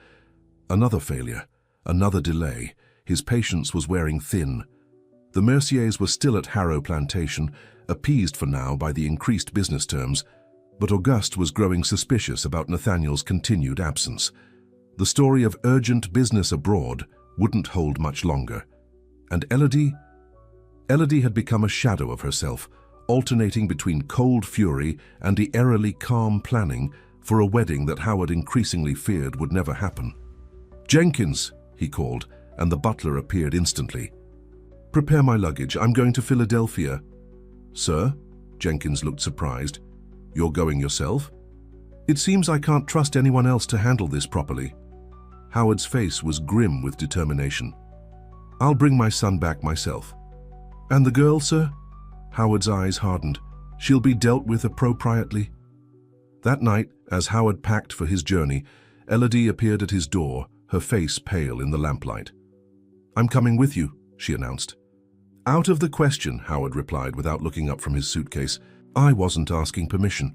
Another failure, another delay. His patience was wearing thin. The Merciers were still at Harrow Plantation, appeased for now by the increased business terms, but Auguste was growing suspicious about Nathaniel's continued absence. The story of urgent business abroad wouldn't hold much longer. And Elodie? Elodie had become a shadow of herself, alternating between cold fury and the eerily calm planning for a wedding that Howard increasingly feared would never happen. "Jenkins," he called, and the butler appeared instantly. "Prepare my luggage. I'm going to Philadelphia." "Sir?" Jenkins looked surprised. "You're going yourself?" "It seems I can't trust anyone else to handle this properly." Howard's face was grim with determination. "I'll bring my son back myself." "And the girl, sir?" Howard's eyes hardened. "She'll be dealt with appropriately." That night, as Howard packed for his journey, Elodie appeared at his door, her face pale in the lamplight. "I'm coming with you," she announced. "Out of the question," Howard replied without looking up from his suitcase. "I wasn't asking permission."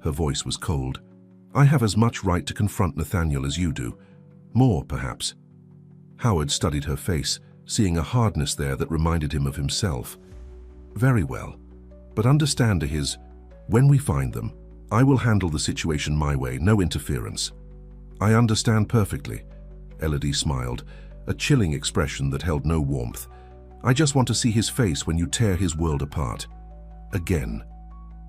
Her voice was cold. "I have as much right to confront Nathaniel as you do. More, perhaps." Howard studied her face, seeing a hardness there that reminded him of himself. "Very well, but understand to when we find them, I will handle the situation my way, no interference." "I understand perfectly," Elodie smiled, a chilling expression that held no warmth. "I just want to see his face when you tear his world apart." Again.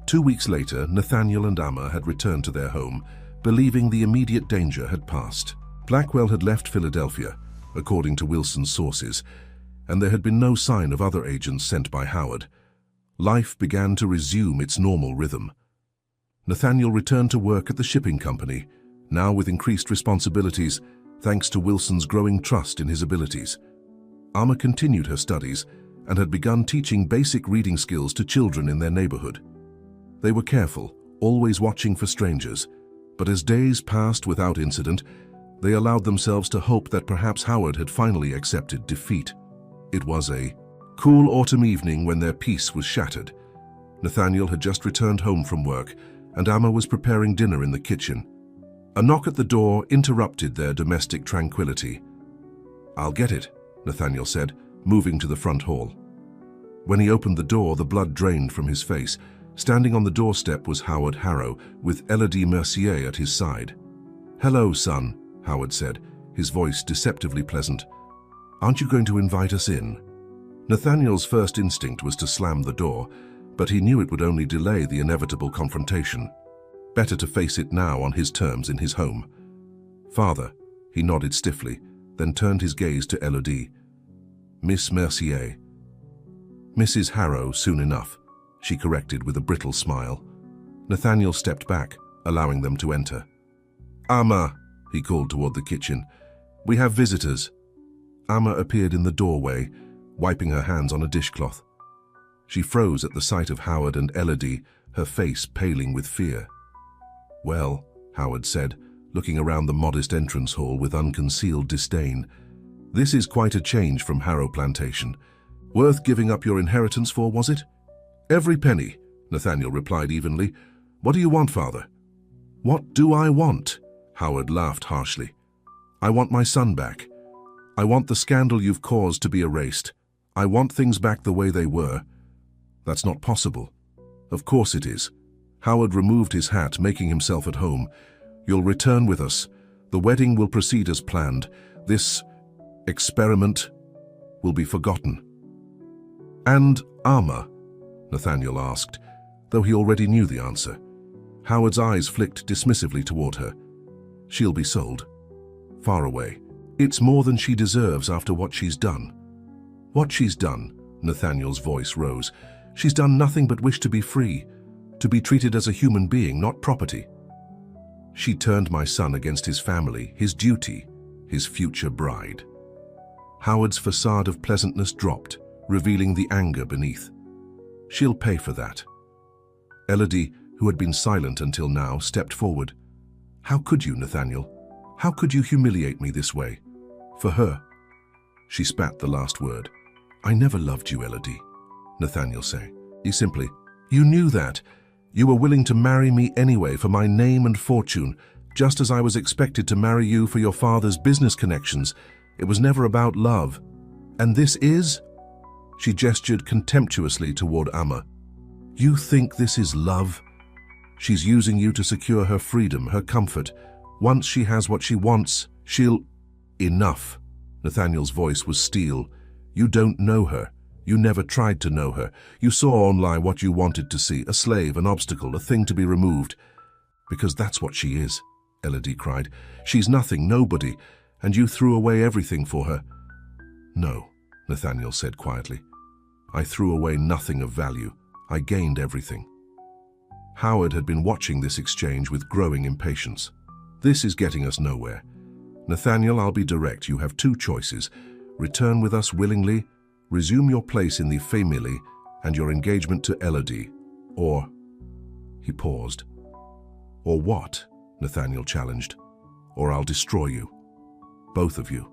2 weeks later, Nathaniel and Amma had returned to their home, believing the immediate danger had passed. Blackwell had left Philadelphia, according to Wilson's sources, and there had been no sign of other agents sent by Howard. Life began to resume its normal rhythm. Nathaniel returned to work at the shipping company, now with increased responsibilities, thanks to Wilson's growing trust in his abilities. Amma continued her studies and had begun teaching basic reading skills to children in their neighborhood. They were careful, always watching for strangers, but as days passed without incident, they allowed themselves to hope that perhaps Howard had finally accepted defeat. It was a cool autumn evening when their peace was shattered. Nathaniel had just returned home from work, and Amma was preparing dinner in the kitchen. A knock at the door interrupted their domestic tranquility. "I'll get it," Nathaniel said, moving to the front hall. When he opened the door, the blood drained from his face. Standing on the doorstep was Howard Harrow, with Elodie Mercier at his side. "Hello, son," Howard said, his voice deceptively pleasant. "Aren't you going to invite us in?" Nathaniel's first instinct was to slam the door, but he knew it would only delay the inevitable confrontation. Better to face it now on his terms in his home. "Father," he nodded stiffly, then turned his gaze to Elodie. "Miss Mercier." "Mrs. Harrow, soon enough," she corrected with a brittle smile. Nathaniel stepped back, allowing them to enter. "Amma," he called toward the kitchen. "We have visitors." Amma appeared in the doorway, wiping her hands on a dishcloth. She froze at the sight of Howard and Elodie, her face paling with fear. "Well," Howard said, looking around the modest entrance hall with unconcealed disdain, "this is quite a change from Harrow Plantation. Worth giving up your inheritance for, was it?" "Every penny," Nathaniel replied evenly. "What do you want, father?" "What do I want?" Howard laughed harshly. "I want my son back. I want the scandal you've caused to be erased. I want things back the way they were." "That's not possible." "Of course it is." Howard removed his hat, making himself at home. "You'll return with us. The wedding will proceed as planned. This experiment will be forgotten." "And Amma?" Nathaniel asked, though he already knew the answer. Howard's eyes flicked dismissively toward her. "She'll be sold. Far away. It's more than she deserves after what she's done." "What she's done?" Nathaniel's voice rose. "She's done nothing but wish to be free, to be treated as a human being, not property. She turned my son against his family, his duty, his future bride." Howard's facade of pleasantness dropped, revealing the anger beneath. "She'll pay for that." Elodie, who had been silent until now, stepped forward. "How could you, Nathaniel? How could you humiliate me this way? For her?" She spat the last word. "I never loved you, Elodie," Nathaniel said. He simply, "You knew that. You were willing to marry me anyway for my name and fortune, just as I was expected to marry you for your father's business connections. It was never about love. And this is?" She gestured contemptuously toward Amma. "You think this is love? She's using you to secure her freedom, her comfort. Once she has what she wants, she'll—" "Enough." Nathaniel's voice was steel. "You don't know her. You never tried to know her. You saw online what you wanted to see, a slave, an obstacle, a thing to be removed. Because that's what she is, Elodie cried. She's nothing, nobody, and you threw away everything for her. No, Nathaniel said quietly. I threw away nothing of value. I gained everything. Howard had been watching this exchange with growing impatience. This is getting us nowhere. Nathaniel, I'll be direct. You have two choices. Return with us willingly, resume your place in the family and your engagement to Elodie, or... He paused. Or what? Nathaniel challenged. Or I'll destroy you. Both of you.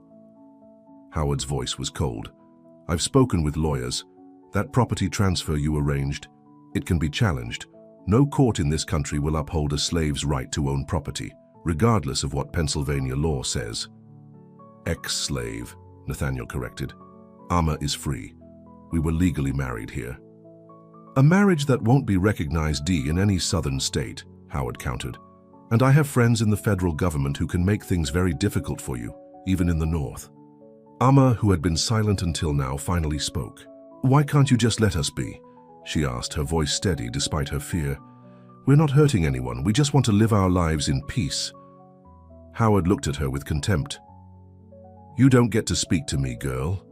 Howard's voice was cold. I've spoken with lawyers. That property transfer you arranged, it can be challenged. No court in this country will uphold a slave's right to own property, regardless of what Pennsylvania law says. Ex-slave, Nathaniel corrected. Amma is free. We were legally married here. A marriage that won't be recognized in any southern state, Howard countered. And I have friends in the federal government who can make things very difficult for you, even in the north. Amma, who had been silent until now, finally spoke. Why can't you just let us be? She asked, her voice steady despite her fear. We're not hurting anyone. We just want to live our lives in peace. Howard looked at her with contempt. You don't get to speak to me, girl.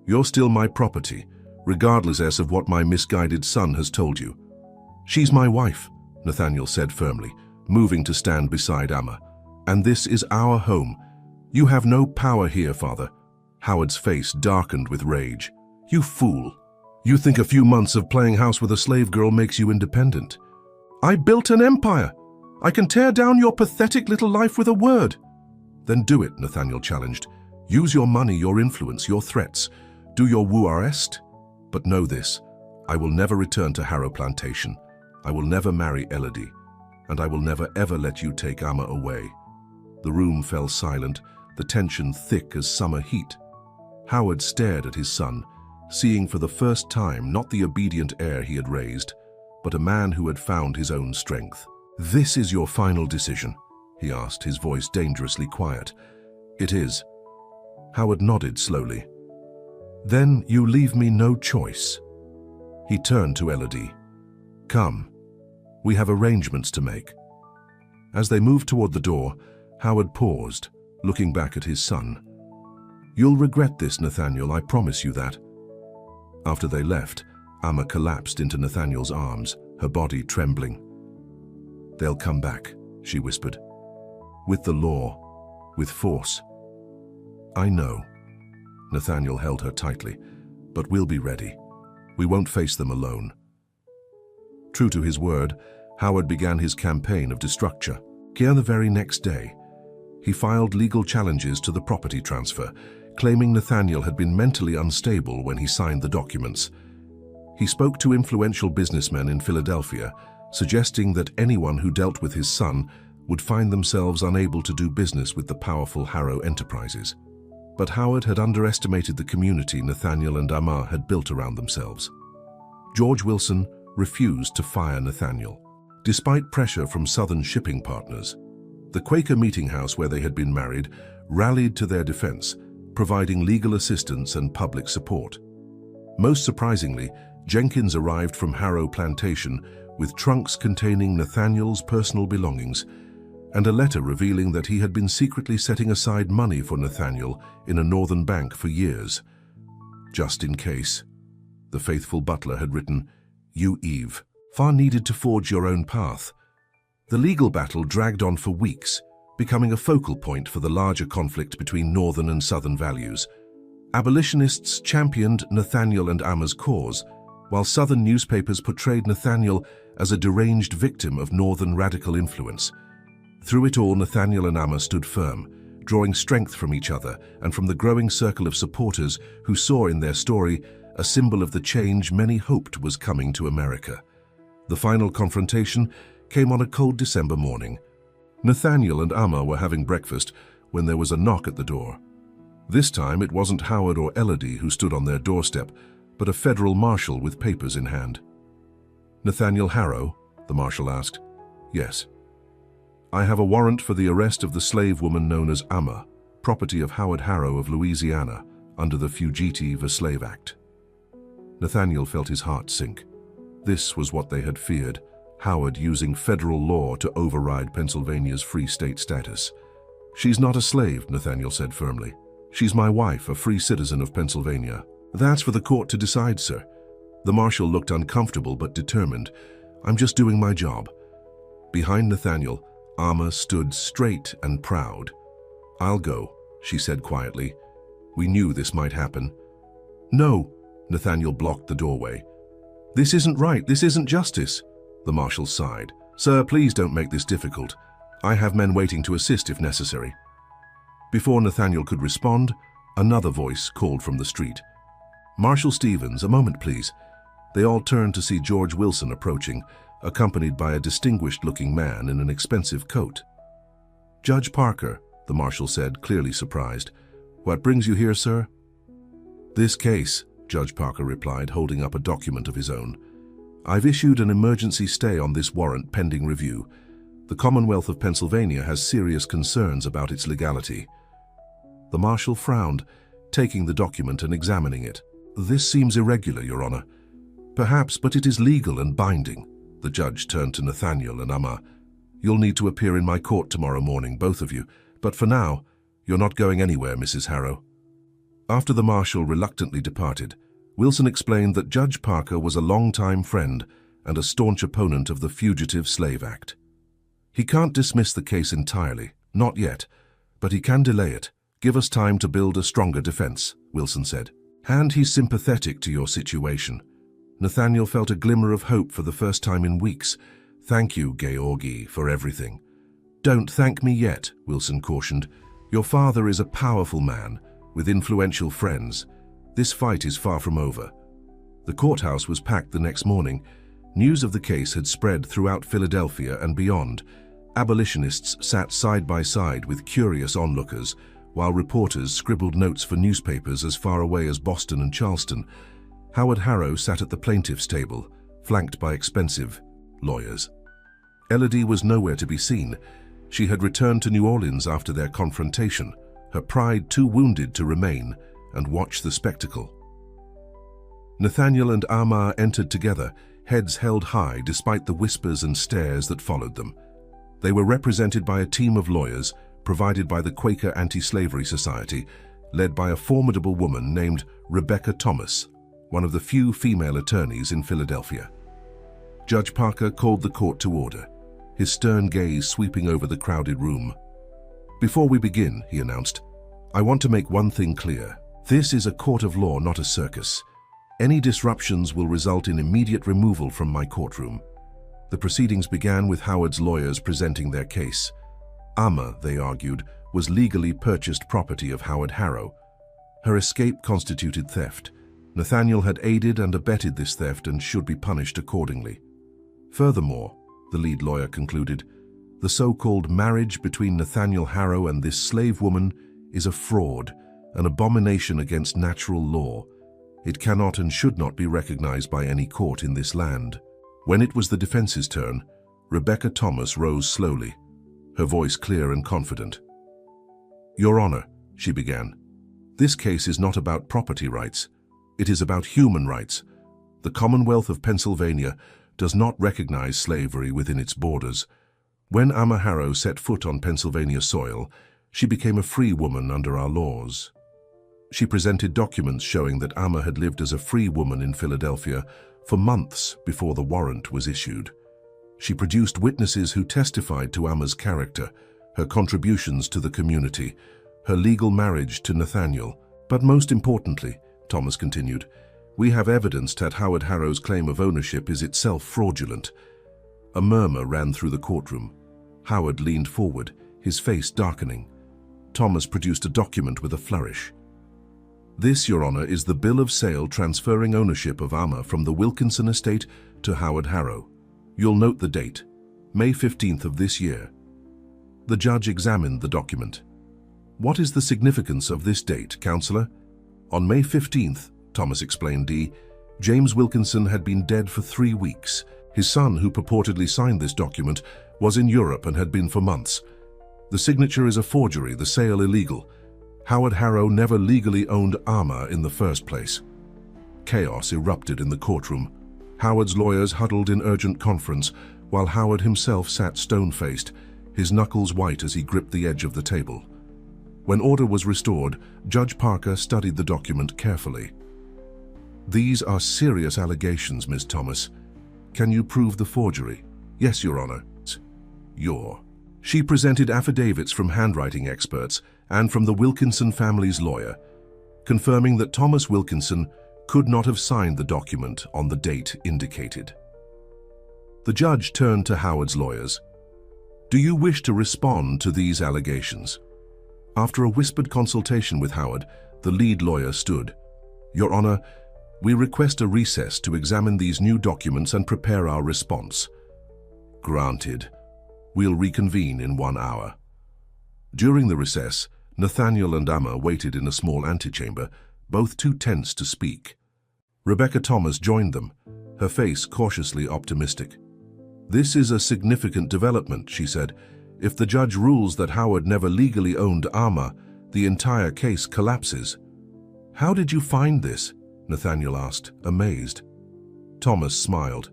You're still my property, regardless of what my misguided son has told you. She's my wife, Nathaniel said firmly, moving to stand beside Amma. And this is our home. You have no power here, father. Howard's face darkened with rage. You fool. You think a few months of playing house with a slave girl makes you independent. I built an empire. I can tear down your pathetic little life with a word. Then do it, Nathaniel challenged. Use your money, your influence, your threats. Do your woo-arrest. But know this, I will never return to Harrow Plantation. I will never marry Elodie. And I will never ever let you take Amma away. The room fell silent, the tension thick as summer heat. Howard stared at his son, seeing for the first time not the obedient heir he had raised, but a man who had found his own strength. This is your final decision, he asked, his voice dangerously quiet. It is. Howard nodded slowly. Then you leave me no choice. He turned to Elodie. Come. We have arrangements to make. As they moved toward the door, Howard paused, looking back at his son. You'll regret this, Nathaniel, I promise you that. After they left, Amma collapsed into Nathaniel's arms, her body trembling. They'll come back, she whispered. With the law, with force. I know. Nathaniel held her tightly. But we'll be ready. We won't face them alone. True to his word, Howard began his campaign of destruction. The very next day, he filed legal challenges to the property transfer, claiming Nathaniel had been mentally unstable when he signed the documents. He spoke to influential businessmen in Philadelphia, suggesting that anyone who dealt with his son would find themselves unable to do business with the powerful Harrow enterprises. But Howard had underestimated the community Nathaniel and Amma had built around themselves. George Wilson refused to fire Nathaniel, despite pressure from Southern shipping partners. The Quaker Meeting House where they had been married rallied to their defense, providing legal assistance and public support. Most surprisingly, Jenkins arrived from Harrow Plantation with trunks containing Nathaniel's personal belongings and a letter revealing that he had been secretly setting aside money for Nathaniel in a northern bank for years. Just in case. The faithful butler had written, You, Eve, far needed to forge your own path. The legal battle dragged on for weeks, becoming a focal point for the larger conflict between northern and southern values. Abolitionists championed Nathaniel and Amma's cause, while southern newspapers portrayed Nathaniel as a deranged victim of northern radical influence. Through it all, Nathaniel and Amma stood firm, drawing strength from each other and from the growing circle of supporters who saw in their story a symbol of the change many hoped was coming to America. The final confrontation came on a cold December morning. Nathaniel and Amma were having breakfast when there was a knock at the door. This time it wasn't Howard or Elodie who stood on their doorstep, but a federal marshal with papers in hand. Nathaniel Harrow? The marshal asked. Yes. I have a warrant for the arrest of the slave woman known as Amma, property of Howard Harrow of Louisiana, under the Fugitive Slave Act. Nathaniel felt his heart sink. This was what they had feared. Howard using federal law to override Pennsylvania's free state status. "She's not a slave," Nathaniel said firmly. "She's my wife, a free citizen of Pennsylvania." "That's for the court to decide, sir." The marshal looked uncomfortable but determined. "I'm just doing my job." Behind Nathaniel, Amma stood straight and proud. "I'll go," she said quietly. "We knew this might happen." "No," Nathaniel blocked the doorway. "This isn't right. This isn't justice." The marshal sighed. "Sir, please don't make this difficult. I have men waiting to assist if necessary." Before Nathaniel could respond, another voice called from the street. "Marshal Stevens, a moment, please." They all turned to see George Wilson approaching, accompanied by a distinguished-looking man in an expensive coat. "Judge Parker," the marshal said, clearly surprised. "What brings you here, sir?" "This case," Judge Parker replied, holding up a document of his own. "I've issued an emergency stay on this warrant pending review. The Commonwealth of Pennsylvania has serious concerns about its legality." The marshal frowned, taking the document and examining it. "This seems irregular, Your Honor." "Perhaps, but it is legal and binding." The judge turned to Nathaniel and Amma. "You'll need to appear in my court tomorrow morning, both of you. But for now, you're not going anywhere, Mrs. Harrow." After the marshal reluctantly departed, Wilson explained that Judge Parker was a longtime friend and a staunch opponent of the Fugitive Slave Act. "He can't dismiss the case entirely, not yet, but he can delay it. Give us time to build a stronger defense," Wilson said. "And he's sympathetic to your situation." Nathaniel felt a glimmer of hope for the first time in weeks. "Thank you, Georgi, for everything." "Don't thank me yet," Wilson cautioned. "Your father is a powerful man, with influential friends. This fight is far from over." The courthouse was packed the next morning. News of the case had spread throughout Philadelphia and beyond. Abolitionists sat side by side with curious onlookers, while reporters scribbled notes for newspapers as far away as Boston and Charleston. Howard Harrow sat at the plaintiff's table, flanked by expensive lawyers. Elodie was nowhere to be seen. She had returned to New Orleans after their confrontation, her pride too wounded to remain and watch the spectacle. Nathaniel and Amma entered together, heads held high despite the whispers and stares that followed them. They were represented by a team of lawyers provided by the Quaker Anti-Slavery Society, led by a formidable woman named Rebecca Thomas, one of the few female attorneys in Philadelphia. Judge Parker called the court to order, his stern gaze sweeping over the crowded room. "Before we begin," he announced, "I want to make one thing clear. This is a court of law, not a circus. Any disruptions will result in immediate removal from my courtroom." The proceedings began with Howard's lawyers presenting their case. Amma, they argued, was legally purchased property of Howard Harrow. Her escape constituted theft. Nathaniel had aided and abetted this theft and should be punished accordingly. Furthermore, the lead lawyer concluded, the so-called marriage between Nathaniel Harrow and this slave woman is a fraud, an abomination against natural law. It cannot and should not be recognized by any court in this land. When it was the defense's turn, Rebecca Thomas rose slowly, her voice clear and confident. "Your Honor," she began, "this case is not about property rights. It is about human rights. The Commonwealth of Pennsylvania does not recognize slavery within its borders. When Amma Harrow set foot on Pennsylvania soil, she became a free woman under our laws." She presented documents showing that Amma had lived as a free woman in Philadelphia for months before the warrant was issued. She produced witnesses who testified to Amma's character, her contributions to the community, her legal marriage to Nathaniel. "But most importantly," Thomas continued, "we have evidence that Howard Harrow's claim of ownership is itself fraudulent." A murmur ran through the courtroom. Howard leaned forward, his face darkening. Thomas produced a document with a flourish. "This, Your Honor, is the bill of sale transferring ownership of Amma from the Wilkinson estate to Howard Harrow. You'll note the date, May 15th of this year." The judge examined the document. "What is the significance of this date, Counselor?" "On May 15th, Thomas explained, James Wilkinson had been dead for 3 weeks. His son, who purportedly signed this document, was in Europe and had been for months. The signature is a forgery, the sale illegal. Howard Harrow never legally owned Amma in the first place." Chaos erupted in the courtroom. Howard's lawyers huddled in urgent conference, while Howard himself sat stone-faced, his knuckles white as he gripped the edge of the table. When order was restored, Judge Parker studied the document carefully. "These are serious allegations, Miss Thomas. Can you prove the forgery?" "Yes, Your Honor." She presented affidavits from handwriting experts and from the Wilkinson family's lawyer, confirming that Thomas Wilkinson could not have signed the document on the date indicated. The judge turned to Howard's lawyers. "Do you wish to respond to these allegations?" After a whispered consultation with Howard, the lead lawyer stood. "Your Honor, we request a recess to examine these new documents and prepare our response." "Granted. We'll reconvene in 1 hour." During the recess, Nathaniel and Amma waited in a small antechamber, both too tense to speak. Rebecca Thomas joined them, her face cautiously optimistic. "This is a significant development," she said. "If the judge rules that Howard never legally owned Amma, the entire case collapses." "How did you find this?" Nathaniel asked, amazed. Thomas smiled.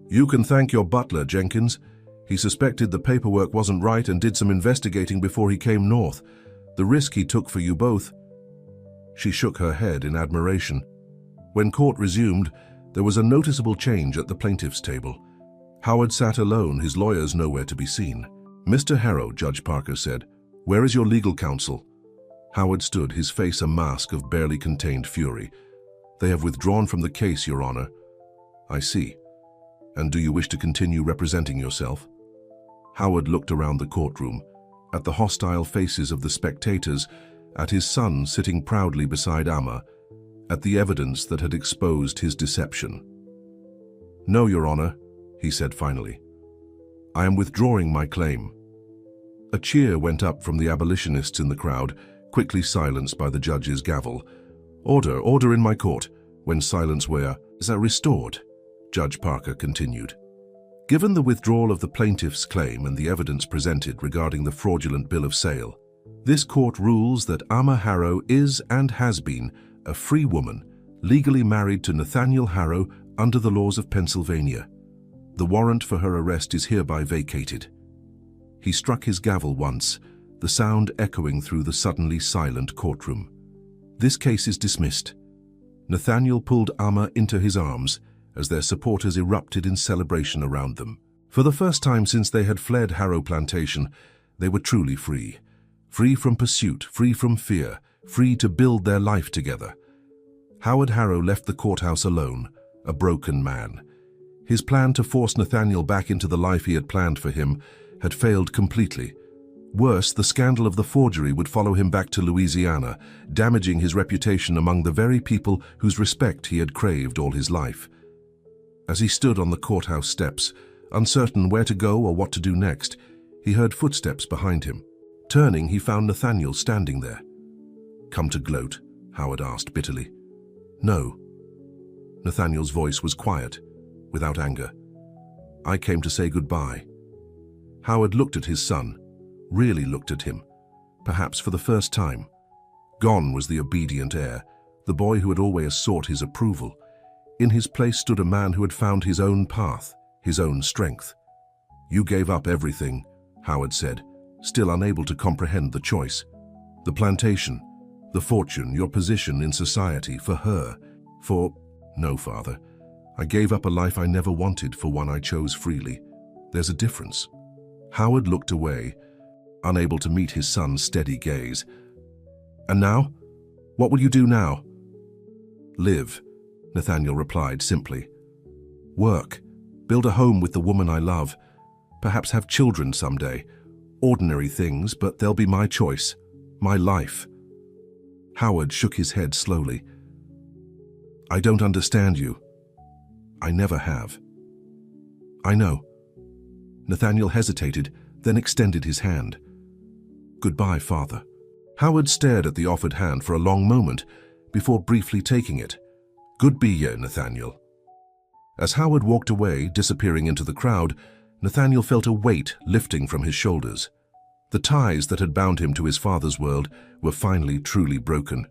"You can thank your butler, Jenkins. He suspected the paperwork wasn't right and did some investigating before he came north. The risk he took for you both." She shook her head in admiration. When court resumed, there was a noticeable change at the plaintiff's table. Howard sat alone, his lawyers nowhere to be seen. "Mr. Harrow," Judge Parker said, "where is your legal counsel?" Howard stood, his face a mask of barely contained fury. "They have withdrawn from the case, Your Honor." "I see. And do you wish to continue representing yourself?" Howard looked around the courtroom, at the hostile faces of the spectators, at his son sitting proudly beside Amma, at the evidence that had exposed his deception. "No, Your Honor," he said finally. "I am withdrawing my claim." A cheer went up from the abolitionists in the crowd, quickly silenced by the judge's gavel. "Order, order in my court." When silence was restored, Judge Parker continued. "Given the withdrawal of the plaintiff's claim and the evidence presented regarding the fraudulent bill of sale, this court rules that Amma Harrow is and has been a free woman, legally married to Nathaniel Harrow under the laws of Pennsylvania. The warrant for her arrest is hereby vacated." He struck his gavel once, the sound echoing through the suddenly silent courtroom. "This case is dismissed." Nathaniel pulled Amma into his arms as their supporters erupted in celebration around them. For the first time since they had fled Harrow Plantation, they were truly free. Free from pursuit, free from fear, free to build their life together. Howard Harrow left the courthouse alone, a broken man. His plan to force Nathaniel back into the life he had planned for him had failed completely. Worse, the scandal of the forgery would follow him back to Louisiana, damaging his reputation among the very people whose respect he had craved all his life. As he stood on the courthouse steps, uncertain where to go or what to do next, he heard footsteps behind him. Turning, he found Nathaniel standing there. "Come to gloat?" Howard asked bitterly. "No." Nathaniel's voice was quiet, without anger. "I came to say goodbye." Howard looked at his son, really looked at him, perhaps for the first time. Gone was the obedient heir, the boy who had always sought his approval. In his place stood a man who had found his own path, his own strength. "You gave up everything," Howard said, still unable to comprehend the choice. "The plantation, the fortune, your position in society, for her, for—" "No, Father. I gave up a life I never wanted for one I chose freely. There's a difference." Howard looked away, unable to meet his son's steady gaze. "And now? What will you do now?" "Live," Nathaniel replied simply. "Work, build a home with the woman I love, perhaps have children someday. Ordinary things, but they'll be my choice, my life." Howard shook his head slowly. "I don't understand you. I never have." "I know." Nathaniel hesitated, then extended his hand. "Goodbye, Father." Howard stared at the offered hand for a long moment before briefly taking it. "Good be ye, Nathaniel." As Howard walked away, disappearing into the crowd, Nathaniel felt a weight lifting from his shoulders. The ties that had bound him to his father's world were finally truly broken.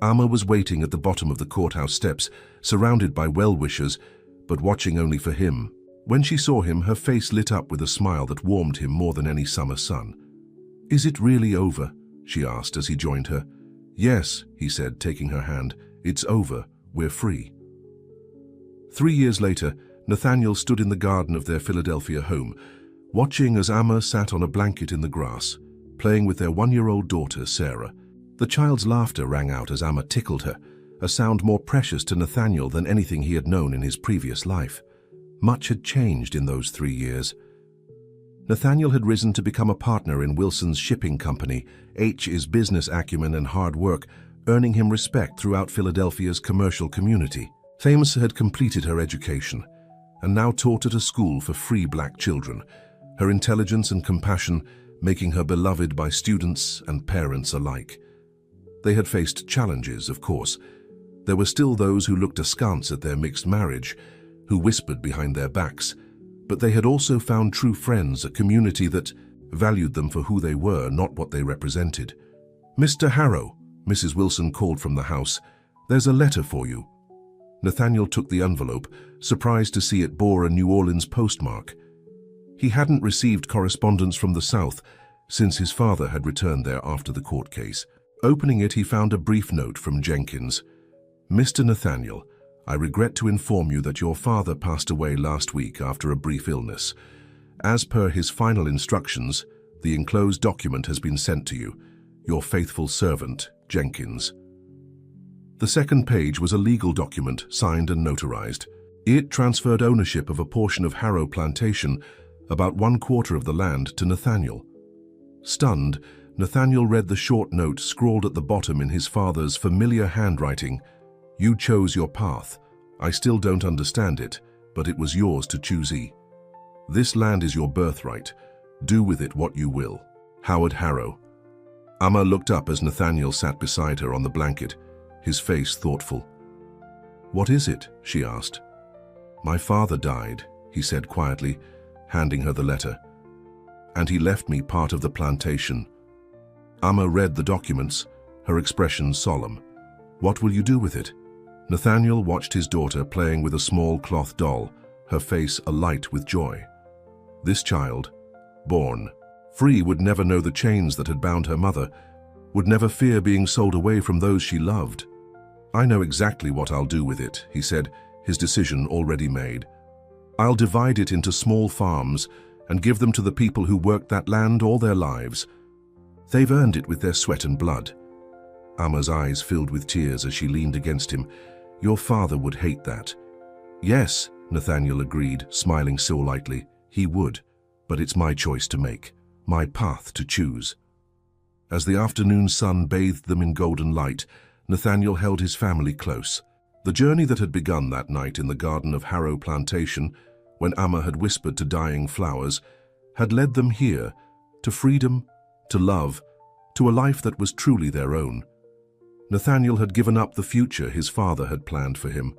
Amma was waiting at the bottom of the courthouse steps, surrounded by well-wishers, but watching only for him. When she saw him, her face lit up with a smile that warmed him more than any summer sun. "Is it really over?" she asked as he joined her. "Yes," he said, taking her hand. "It's over. We're free." 3 years later, Nathaniel stood in the garden of their Philadelphia home, watching as Amma sat on a blanket in the grass, playing with their 1-year-old daughter, Sarah. The child's laughter rang out as Amma tickled her, a sound more precious to Nathaniel than anything he had known in his previous life. Much had changed in those 3 years. Nathaniel had risen to become a partner in Wilson's shipping company. H's business acumen and hard work earning him respect throughout Philadelphia's commercial community. Thames had completed her education and now taught at a school for free black children, her intelligence and compassion making her beloved by students and parents alike. They had faced challenges, of course. There were still those who looked askance at their mixed marriage, who whispered behind their backs, but they had also found true friends, a community that valued them for who they were, not what they represented. "Mr. Harrow," Mrs. Wilson called from the house, "there's a letter for you." Nathaniel took the envelope, surprised to see it bore a New Orleans postmark. He hadn't received correspondence from the South since his father had returned there after the court case. Opening it, he found a brief note from Jenkins. "Mr. Nathaniel, I regret to inform you that your father passed away last week after a brief illness. As per his final instructions, the enclosed document has been sent to you. Your faithful servant, Jenkins." The second page was a legal document signed and notarized. It transferred ownership of a portion of Harrow Plantation, about 1/4 of the land, to Nathaniel. Stunned, Nathaniel read the short note scrawled at the bottom in his father's familiar handwriting. "You chose your path. I still don't understand it, but it was yours to choose. This land is your birthright. Do with it what you will. Howard Harrow." Amma looked up as Nathaniel sat beside her on the blanket, his face thoughtful. "What is it?" she asked. "My father died," he said quietly, handing her the letter. "And he left me part of the plantation." Amma read the documents, her expression solemn. "What will you do with it?" Nathaniel watched his daughter playing with a small cloth doll, her face alight with joy. This child, born free, would never know the chains that had bound her mother, would never fear being sold away from those she loved. "I know exactly what I'll do with it," he said, his decision already made. "I'll divide it into small farms and give them to the people who worked that land all their lives. They've earned it with their sweat and blood." Amma's eyes filled with tears as she leaned against him. "Your father would hate that." "Yes," Nathaniel agreed, smiling so lightly. "He would, but it's my choice to make, my path to choose." As the afternoon sun bathed them in golden light, Nathaniel held his family close. The journey that had begun that night in the garden of Harrow Plantation, when Amma had whispered to dying flowers, had led them here, to freedom, to love, to a life that was truly their own. Nathaniel had given up the future his father had planned for him,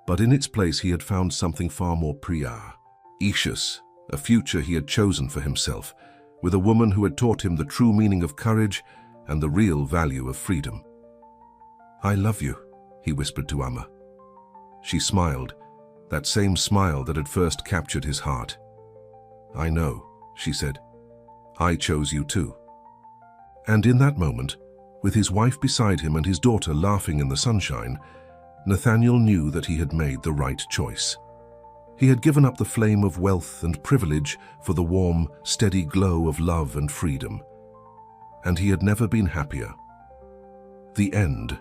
but in its place he had found something far more precious, a future he had chosen for himself, with a woman who had taught him the true meaning of courage and the real value of freedom. "I love you," he whispered to Amma. She smiled, that same smile that had first captured his heart. "I know," she said. "I chose you too." And in that moment, with his wife beside him and his daughter laughing in the sunshine, Nathaniel knew that he had made the right choice. He had given up the flame of wealth and privilege for the warm, steady glow of love and freedom. And he had never been happier. The end.